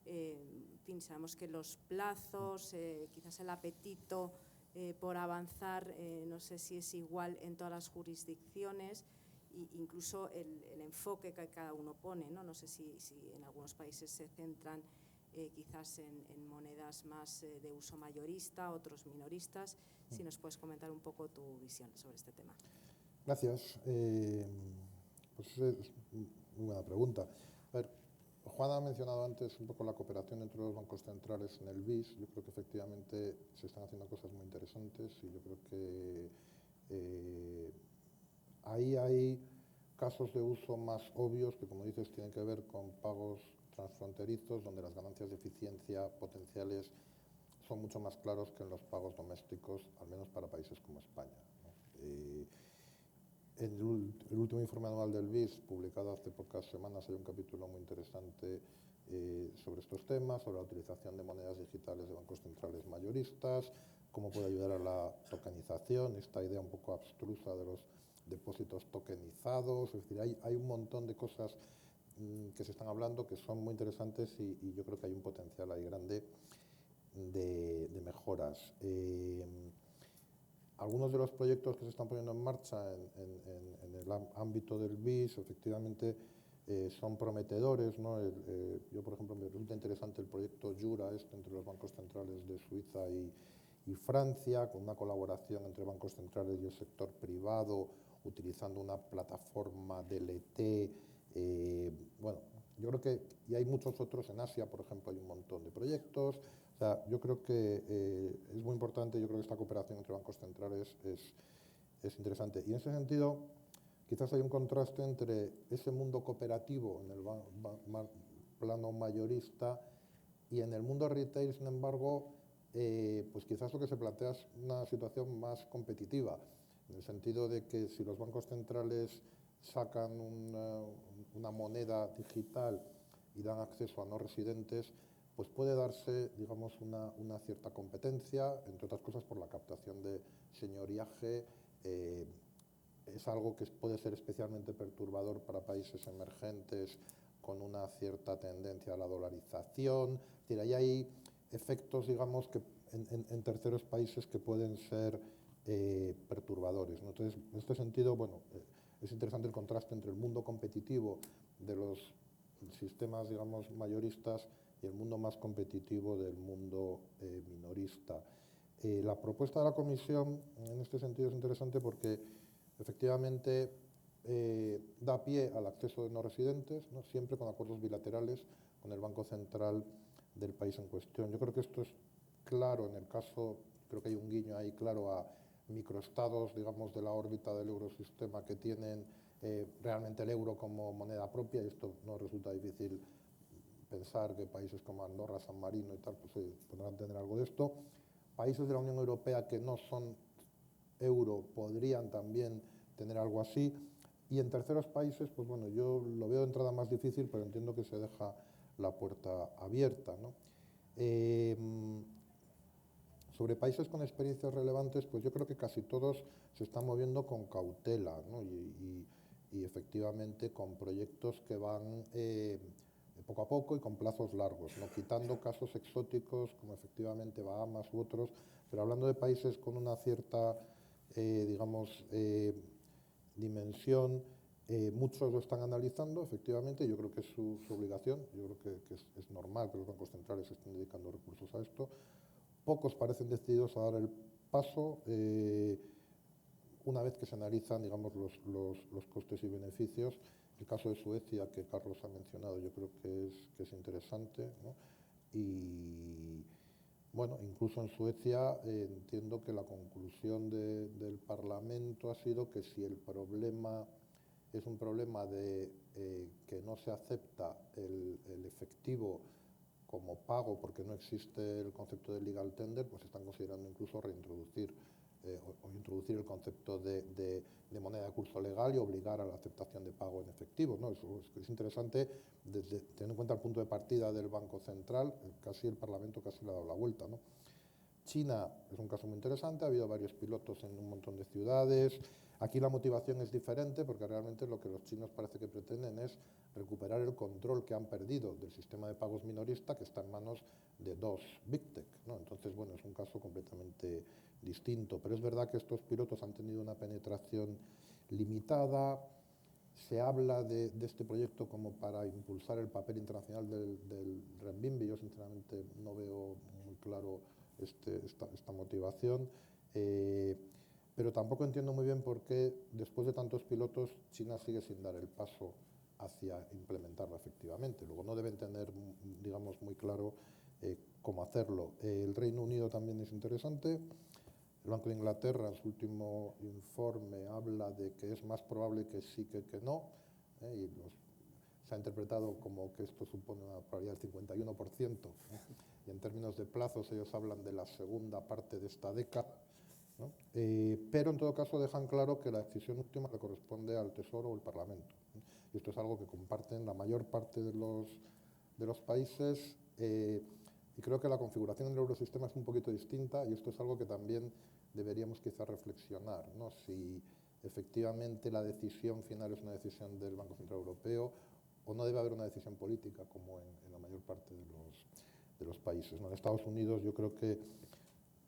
En fin, sabemos que los plazos, quizás el apetito por avanzar, no sé si es igual en todas las jurisdicciones, e incluso el enfoque que cada uno pone, ¿no? No sé si en algunos países se centran quizás en monedas más de uso mayorista, otros minoristas. Si nos puedes comentar un poco tu visión sobre este tema. Gracias. Pues es muy buena pregunta. A ver, Juan ha mencionado antes un poco la cooperación entre los bancos centrales en el BIS. Yo creo que efectivamente se están haciendo cosas muy interesantes y yo creo que ahí hay casos de uso más obvios que, como dices, tienen que ver con pagos transfronterizos, donde las ganancias de eficiencia potenciales son mucho más claros que en los pagos domésticos, al menos para países como España, ¿no? En el último informe anual del BIS, publicado hace pocas semanas, hay un capítulo muy interesante sobre estos temas, sobre la utilización de monedas digitales de bancos centrales mayoristas, cómo puede ayudar a la tokenización, esta idea un poco abstrusa de los depósitos tokenizados. Es decir, hay un montón de cosas que se están hablando que son muy interesantes y yo creo que hay un potencial ahí grande de mejoras. algunos de los proyectos que se están poniendo en marcha en el ámbito del BIS efectivamente son prometedores, ¿no? Yo, por ejemplo, me resulta interesante el proyecto Jura, entre los bancos centrales de Suiza y Francia, con una colaboración entre bancos centrales y el sector privado, utilizando una plataforma DLT. Bueno, yo creo que, y hay muchos otros en Asia, por ejemplo, hay un montón de proyectos. O sea, yo creo que es muy importante, yo creo que esta cooperación entre bancos centrales es interesante. Y en ese sentido, quizás hay un contraste entre ese mundo cooperativo en el plano mayorista y en el mundo retail, sin embargo, pues quizás lo que se plantea es una situación más competitiva, en el sentido de que si los bancos centrales sacan una moneda digital y dan acceso a no residentes, pues puede darse, digamos, una cierta competencia, entre otras cosas por la captación de señoriaje. Es algo que puede ser especialmente perturbador para países emergentes con una cierta tendencia a la dolarización. Es decir, ahí hay efectos, digamos, que en terceros países que pueden ser perturbadores, ¿no? Entonces, en este sentido, bueno, es interesante el contraste entre el mundo competitivo de los sistemas, digamos, mayoristas y el mundo más competitivo del mundo minorista. La propuesta de la Comisión, en este sentido, es interesante porque efectivamente da pie al acceso de no residentes, ¿no? Siempre con acuerdos bilaterales con el Banco Central del país en cuestión. Yo creo que esto es claro en el caso, creo que hay un guiño ahí claro a microestados, digamos, de la órbita del eurosistema que tienen realmente el euro como moneda propia, y esto no resulta difícil pensar que países como Andorra, San Marino y tal, pues podrán tener algo de esto. Países de la Unión Europea que no son euro podrían también tener algo así. Y en terceros países, pues bueno, yo lo veo de entrada más difícil, pero entiendo que se deja la puerta abierta, ¿no? Sobre países con experiencias relevantes, pues yo creo que casi todos se están moviendo con cautela, ¿no? Y efectivamente con proyectos que van poco a poco y con plazos largos, ¿no? Quitando casos exóticos como efectivamente Bahamas u otros, pero hablando de países con una cierta, digamos, dimensión, muchos lo están analizando, efectivamente, yo creo que es su obligación, yo creo que es normal que los bancos centrales estén dedicando recursos a esto. Pocos parecen decididos a dar el paso una vez que se analizan, digamos, los costes y beneficios. El caso de Suecia, que Carlos ha mencionado, yo creo que es interesante, ¿no? Y bueno, incluso en Suecia entiendo que la conclusión del Parlamento ha sido que si el problema es un problema de que no se acepta el efectivo como pago porque no existe el concepto de legal tender, pues están considerando incluso reintroducir o introducir el concepto de moneda de curso legal y obligar a la aceptación de pago en efectivo, ¿no? Eso es interesante, teniendo en cuenta el punto de partida del Banco Central, casi el Parlamento casi le ha dado la vuelta, ¿no? China es un caso muy interesante, ha habido varios pilotos en un montón de ciudades. Aquí la motivación es diferente porque realmente lo que los chinos parece que pretenden es recuperar el control que han perdido del sistema de pagos minorista que está en manos de dos Big Tech, ¿no? Entonces, bueno, es un caso completamente distinto, pero es verdad que estos pilotos han tenido una penetración limitada. Se habla de este proyecto como para impulsar el papel internacional del renminbi. Yo sinceramente no veo muy claro esta motivación, pero tampoco entiendo muy bien por qué después de tantos pilotos China sigue sin dar el paso hacia implementarlo efectivamente. Luego no deben tener, digamos, muy claro cómo hacerlo. El Reino Unido también es interesante. El Banco de Inglaterra, en su último informe, habla de que es más probable que sí que no, y se ha interpretado como que esto supone una probabilidad del 51%, y en términos de plazos ellos hablan de la segunda parte de esta década, ¿no? Pero en todo caso dejan claro que la decisión última le corresponde al Tesoro o al Parlamento, ¿no? Y esto es algo que comparten la mayor parte de los países, y creo que la configuración del eurosistema es un poquito distinta, y esto es algo que también deberíamos quizás reflexionar, ¿no? Si efectivamente la decisión final es una decisión del Banco Central Europeo o no debe haber una decisión política como en la mayor parte de los países, ¿no? En Estados Unidos yo creo que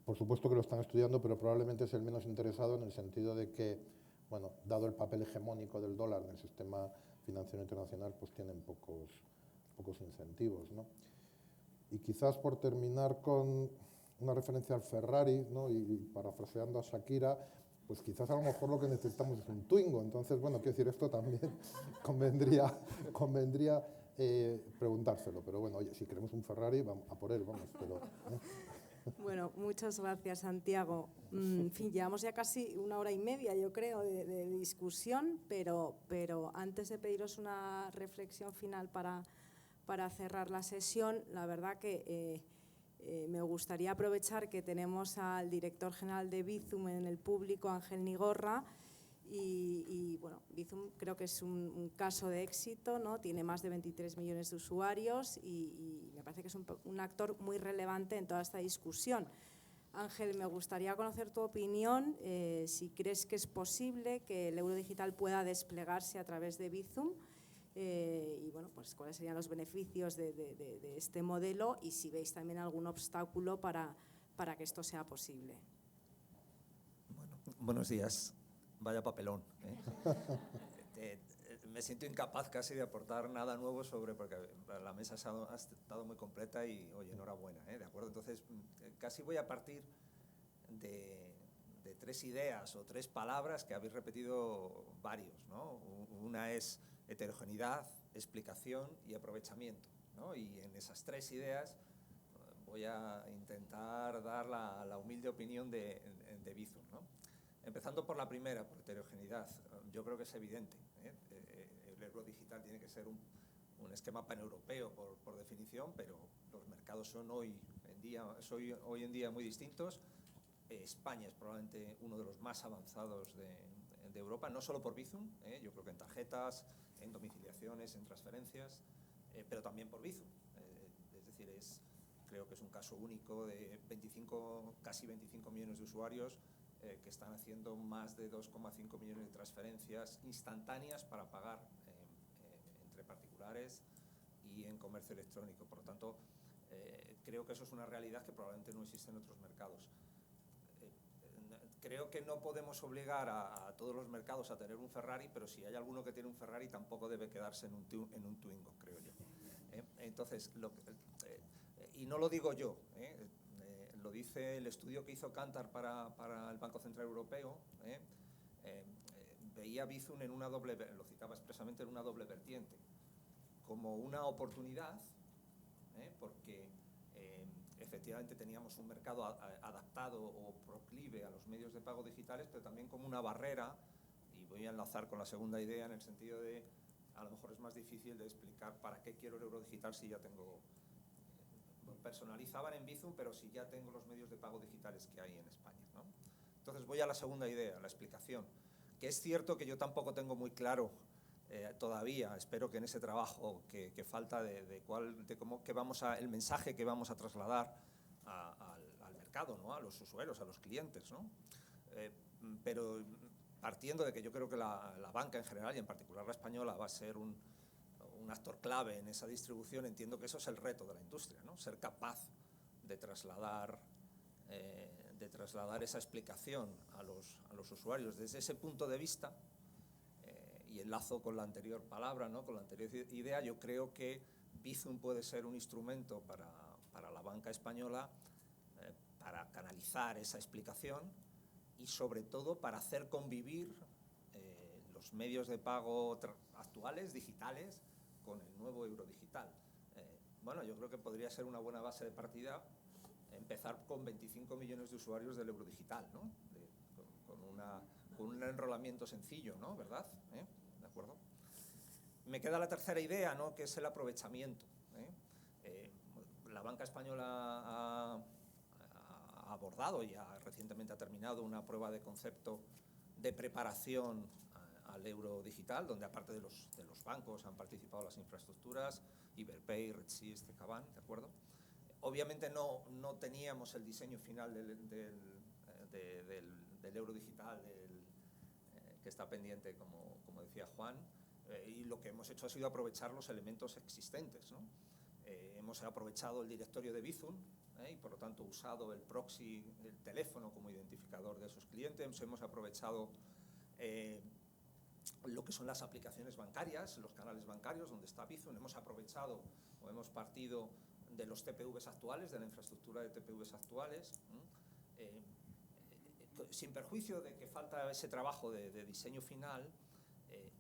por supuesto que lo están estudiando, pero probablemente es el menos interesado en el sentido de que, bueno, dado el papel hegemónico del dólar en el sistema financiero internacional, pues tienen pocos incentivos, ¿no? Y quizás por terminar con una referencia al Ferrari, ¿no? y parafraseando a Shakira, pues quizás a lo mejor lo que necesitamos es un Twingo. Entonces, bueno, quiero decir, esto también convendría preguntárselo. Pero bueno, oye, si queremos un Ferrari, vamos a por él, vamos. Pero, Bueno, muchas gracias, Santiago. En fin, llevamos ya casi 1 hora y media, yo creo, de discusión, pero antes de pediros una reflexión final para cerrar la sesión, la verdad que me gustaría aprovechar que tenemos al director general de Bizum en el público, Ángel Nigorra, y bueno, Bizum creo que es un caso de éxito, ¿no? Tiene más de 23 millones de usuarios y me parece que es un actor muy relevante en toda esta discusión. Ángel, me gustaría conocer tu opinión, si crees que es posible que el euro digital pueda desplegarse a través de Bizum, y bueno, pues cuáles serían los beneficios de este modelo y si veis también algún obstáculo para que esto sea posible. Bueno, buenos días. Vaya papelón, ¿eh? Me siento incapaz casi de aportar nada nuevo porque la mesa ha estado muy completa y, oye, enhorabuena, ¿eh? ¿De acuerdo? Entonces, casi voy a partir de 3 ideas o 3 palabras que habéis repetido varios, ¿no? Una es heterogeneidad, explicación y aprovechamiento, ¿no? Y en esas 3 ideas voy a intentar dar la humilde opinión de Bizum, ¿no? Empezando por la primera, por heterogeneidad. Yo creo que es evidente, ¿eh? El euro digital tiene que ser un esquema paneuropeo por definición, pero los mercados son hoy en día muy distintos. España es probablemente uno de los más avanzados de Europa, no solo por Bizum, yo creo que en tarjetas, en domiciliaciones, en transferencias, pero también por Bizum. Es decir, creo que es un caso único de casi 25 millones de usuarios que están haciendo más de 2,5 millones de transferencias instantáneas para pagar entre particulares y en comercio electrónico. Por lo tanto, creo que eso es una realidad que probablemente no existe en otros mercados. Creo que no podemos obligar a todos los mercados a tener un Ferrari, pero si hay alguno que tiene un Ferrari tampoco debe quedarse en un Twingo, creo yo. Entonces, y no lo digo yo, lo dice el estudio que hizo Kantar para el Banco Central Europeo, veía Bizum lo citaba expresamente, en una doble vertiente, como una oportunidad, porque efectivamente teníamos un mercado adaptado o proclive a los medios de pago digitales, pero también como una barrera, y voy a enlazar con la segunda idea en el sentido de, a lo mejor es más difícil de explicar para qué quiero el euro digital si ya tengo... personalizaban en Bizum, pero si ya tengo los medios de pago digitales que hay en España, ¿no? Entonces voy a la segunda idea, la explicación, que es cierto que yo tampoco tengo muy claro todavía, espero que en ese trabajo que falta el mensaje que vamos a trasladar al mercado, ¿no? A los usuarios, a los clientes, ¿no? Pero partiendo de que yo creo que la banca en general y en particular la española va a ser un actor clave en esa distribución, entiendo que eso es el reto de la industria, ¿no? Ser capaz de trasladar esa explicación a los usuarios desde ese punto de vista, y enlazo con la anterior palabra, ¿no? Con la anterior idea. Yo creo que Bizum puede ser un instrumento para la banca española, para canalizar esa explicación y sobre todo para hacer convivir los medios de pago actuales, digitales, con el nuevo euro digital. Bueno, yo creo que podría ser una buena base de partida empezar con 25 millones de usuarios del euro digital, ¿no? Con un enrolamiento sencillo, ¿no? ¿Verdad? ¿De acuerdo? Me queda la tercera idea, ¿no? Que es el aprovechamiento. La banca española ha abordado y recientemente ha terminado una prueba de concepto de preparación al euro digital, donde aparte de los bancos han participado las infraestructuras, Iberpay, Redsys, CaixaBank, ¿de acuerdo? Obviamente no teníamos el diseño final del euro digital que está pendiente, como decía Juan, y lo que hemos hecho ha sido aprovechar los elementos existentes, ¿no? Hemos aprovechado el directorio de Bizum, y por lo tanto usado el proxy, el teléfono como identificador de esos clientes. Hemos aprovechado lo que son las aplicaciones bancarias, los canales bancarios donde está Bizum. Hemos aprovechado o hemos partido de los TPVs actuales, de la infraestructura de TPVs actuales, sin perjuicio de que falta ese trabajo de diseño final.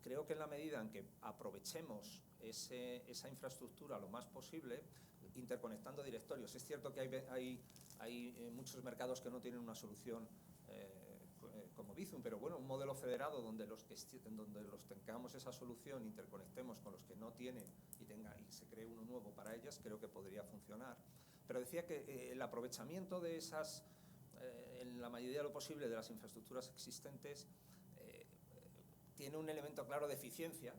Creo que en la medida en que aprovechemos esa infraestructura lo más posible, interconectando directorios. Es cierto que hay muchos mercados que no tienen una solución como Bizum, pero bueno, un modelo federado donde los tengamos esa solución, interconectemos con los que no tienen y se cree uno nuevo para ellas, creo que podría funcionar. Pero decía que el aprovechamiento de esas, en la medida de lo posible, de las infraestructuras existentes, tiene un elemento claro de eficiencia,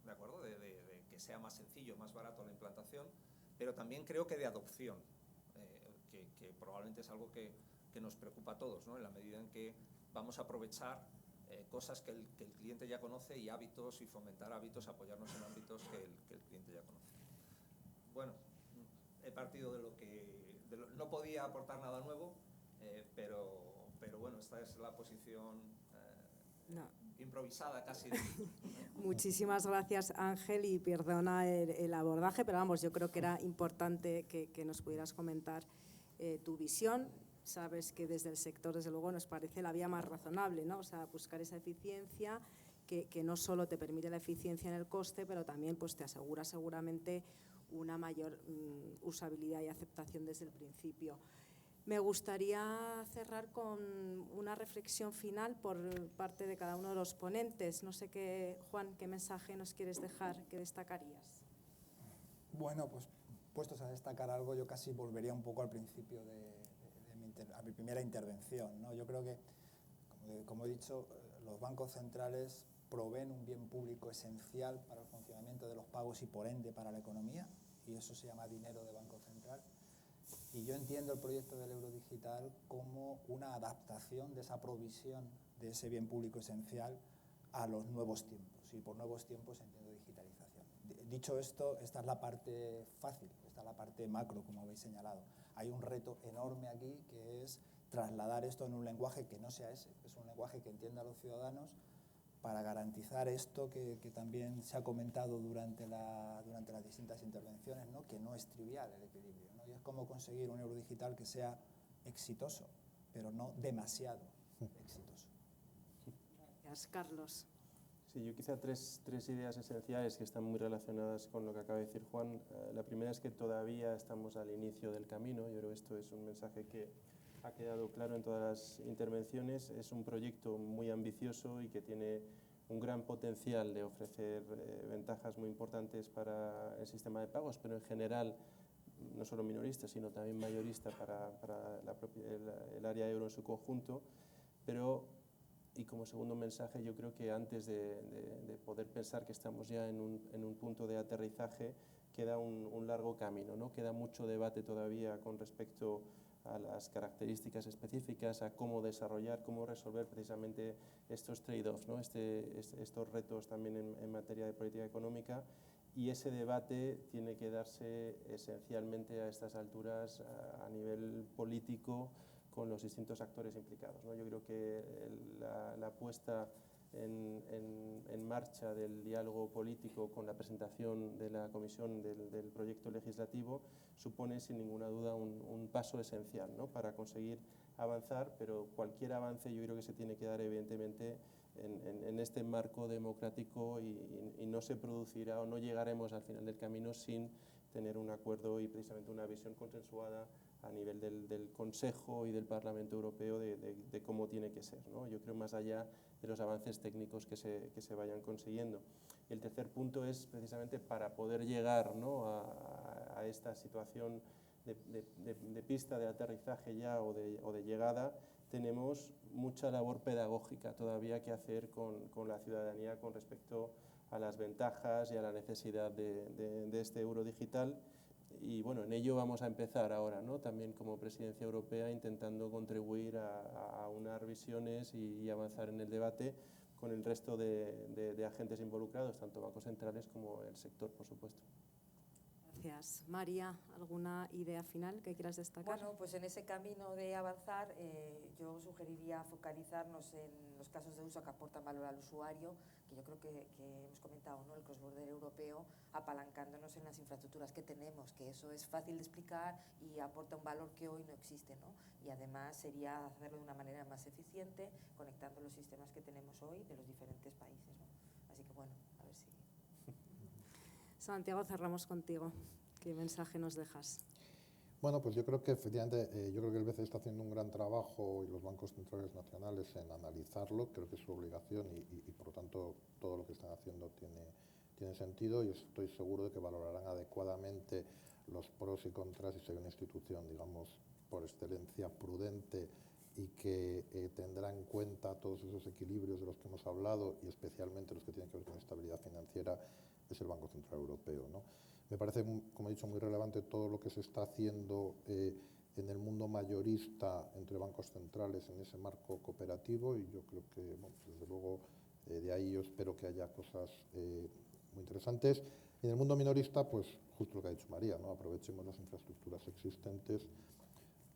¿de acuerdo? De que sea más sencillo, más barato la implantación, pero también creo que de adopción, que probablemente es algo que nos preocupa a todos, ¿no? En la medida en que vamos a aprovechar cosas que el cliente ya conoce y hábitos, y fomentar hábitos, apoyarnos en ámbitos que el cliente ya conoce. Bueno, he partido de lo que... no podía aportar nada nuevo, pero bueno, esta es la posición improvisada casi. Muchísimas gracias, Ángel, y perdona el abordaje, pero vamos, yo creo que era importante que nos pudieras comentar tu visión. Sabes que desde el sector, desde luego, nos parece la vía más razonable, ¿no? O sea, buscar esa eficiencia que no solo te permite la eficiencia en el coste, pero también pues, te asegura seguramente una mayor usabilidad y aceptación desde el principio. Me gustaría cerrar con una reflexión final por parte de cada uno de los ponentes. No sé, Juan, ¿qué mensaje nos quieres dejar? ¿Qué destacarías? Bueno, pues puestos a destacar algo, yo casi volvería un poco al principio a mi primera intervención, ¿no? Yo creo que, como he dicho, los bancos centrales proveen un bien público esencial para el funcionamiento de los pagos y, por ende, para la economía, y eso se llama dinero de Banco Central. Y yo entiendo el proyecto del euro digital como una adaptación de esa provisión de ese bien público esencial a los nuevos tiempos. Y por nuevos tiempos entiendo digitalización. Dicho esto, esta es la parte fácil, esta es la parte macro, como habéis señalado. Hay un reto enorme aquí, que es trasladar esto en un lenguaje que no sea ese, que es un lenguaje que entienda a los ciudadanos, para garantizar esto que también se ha comentado durante las distintas intervenciones, ¿no? Que no es trivial el equilibrio, ¿no? Y es cómo conseguir un euro digital que sea exitoso, pero no demasiado exitoso. Gracias, Carlos. Sí, yo quizá tres ideas esenciales que están muy relacionadas con lo que acaba de decir Juan. La primera es que todavía estamos al inicio del camino. Yo creo que esto es un mensaje que ha quedado claro en todas las intervenciones. Es un proyecto muy ambicioso y que tiene un gran potencial de ofrecer ventajas muy importantes para el sistema de pagos, pero en general, no solo minorista, sino también mayorista para el área euro en su conjunto. Pero, y como segundo mensaje, yo creo que antes de poder pensar que estamos ya en un punto de aterrizaje, queda un largo camino, ¿no? Queda mucho debate todavía con respecto a las características específicas, a cómo desarrollar, cómo resolver precisamente estos trade-offs, ¿no? Estos retos también en materia de política económica, y ese debate tiene que darse esencialmente a estas alturas a nivel político con los distintos actores implicados, ¿no? Yo creo que la puesta en marcha del diálogo político con la presentación de la Comisión del proyecto legislativo supone sin ninguna duda un paso esencial, ¿no? Para conseguir avanzar, pero cualquier avance yo creo que se tiene que dar evidentemente en este marco democrático y no se producirá o no llegaremos al final del camino sin tener un acuerdo y precisamente una visión consensuada a nivel del Consejo y del Parlamento Europeo de cómo tiene que ser, ¿no? Yo creo más allá de los avances técnicos que se vayan consiguiendo. Y el tercer punto es precisamente para poder llegar, ¿no? a esta situación de pista de aterrizaje ya o de llegada, tenemos mucha labor pedagógica todavía que hacer con la ciudadanía con respecto a las ventajas y a la necesidad de este euro digital. Y bueno, en ello vamos a empezar ahora, ¿no? También como Presidencia Europea intentando contribuir a unar visiones y avanzar en el debate con el resto de agentes involucrados, tanto bancos centrales como el sector, por supuesto. gracias. María, ¿alguna idea final que quieras destacar? Bueno, pues en ese camino de avanzar, yo sugeriría focalizarnos en los casos de uso que aportan valor al usuario, que yo creo que hemos comentado, ¿no? El cross-border europeo, apalancándonos en las infraestructuras que tenemos, que eso es fácil de explicar y aporta un valor que hoy no existe, ¿no? Y además sería hacerlo de una manera más eficiente, conectando los sistemas que tenemos hoy de los diferentes países, ¿no? Así que bueno, a ver si... Santiago, cerramos contigo. ¿Qué mensaje nos dejas? Bueno, pues yo creo que efectivamente, yo creo que el BCE está haciendo un gran trabajo y los bancos centrales nacionales en analizarlo, creo que es su obligación y por lo tanto todo lo que están haciendo tiene sentido y estoy seguro de que valorarán adecuadamente los pros y contras y será una institución, digamos, por excelencia prudente y que tendrá en cuenta todos esos equilibrios de los que hemos hablado y especialmente los que tienen que ver con estabilidad financiera, es el Banco Central Europeo, ¿no? Me parece, como he dicho, muy relevante todo lo que se está haciendo en el mundo mayorista entre bancos centrales en ese marco cooperativo y yo creo que, bueno, pues desde luego, de ahí yo espero que haya cosas muy interesantes. Y en el mundo minorista, pues justo lo que ha dicho María, ¿no? Aprovechemos las infraestructuras existentes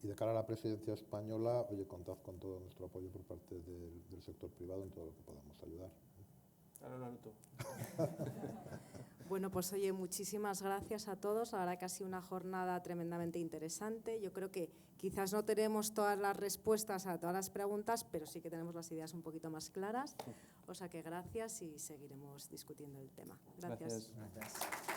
y de cara a la presidencia española, oye, contad con todo nuestro apoyo por parte del sector privado en todo lo que podamos ayudar. Ahora lo anoto. Bueno, pues oye, muchísimas gracias a todos. La verdad que ha sido una jornada tremendamente interesante. Yo creo que quizás no tenemos todas las respuestas a todas las preguntas, pero sí que tenemos las ideas un poquito más claras. O sea que gracias y seguiremos discutiendo el tema. Gracias. Gracias. Gracias.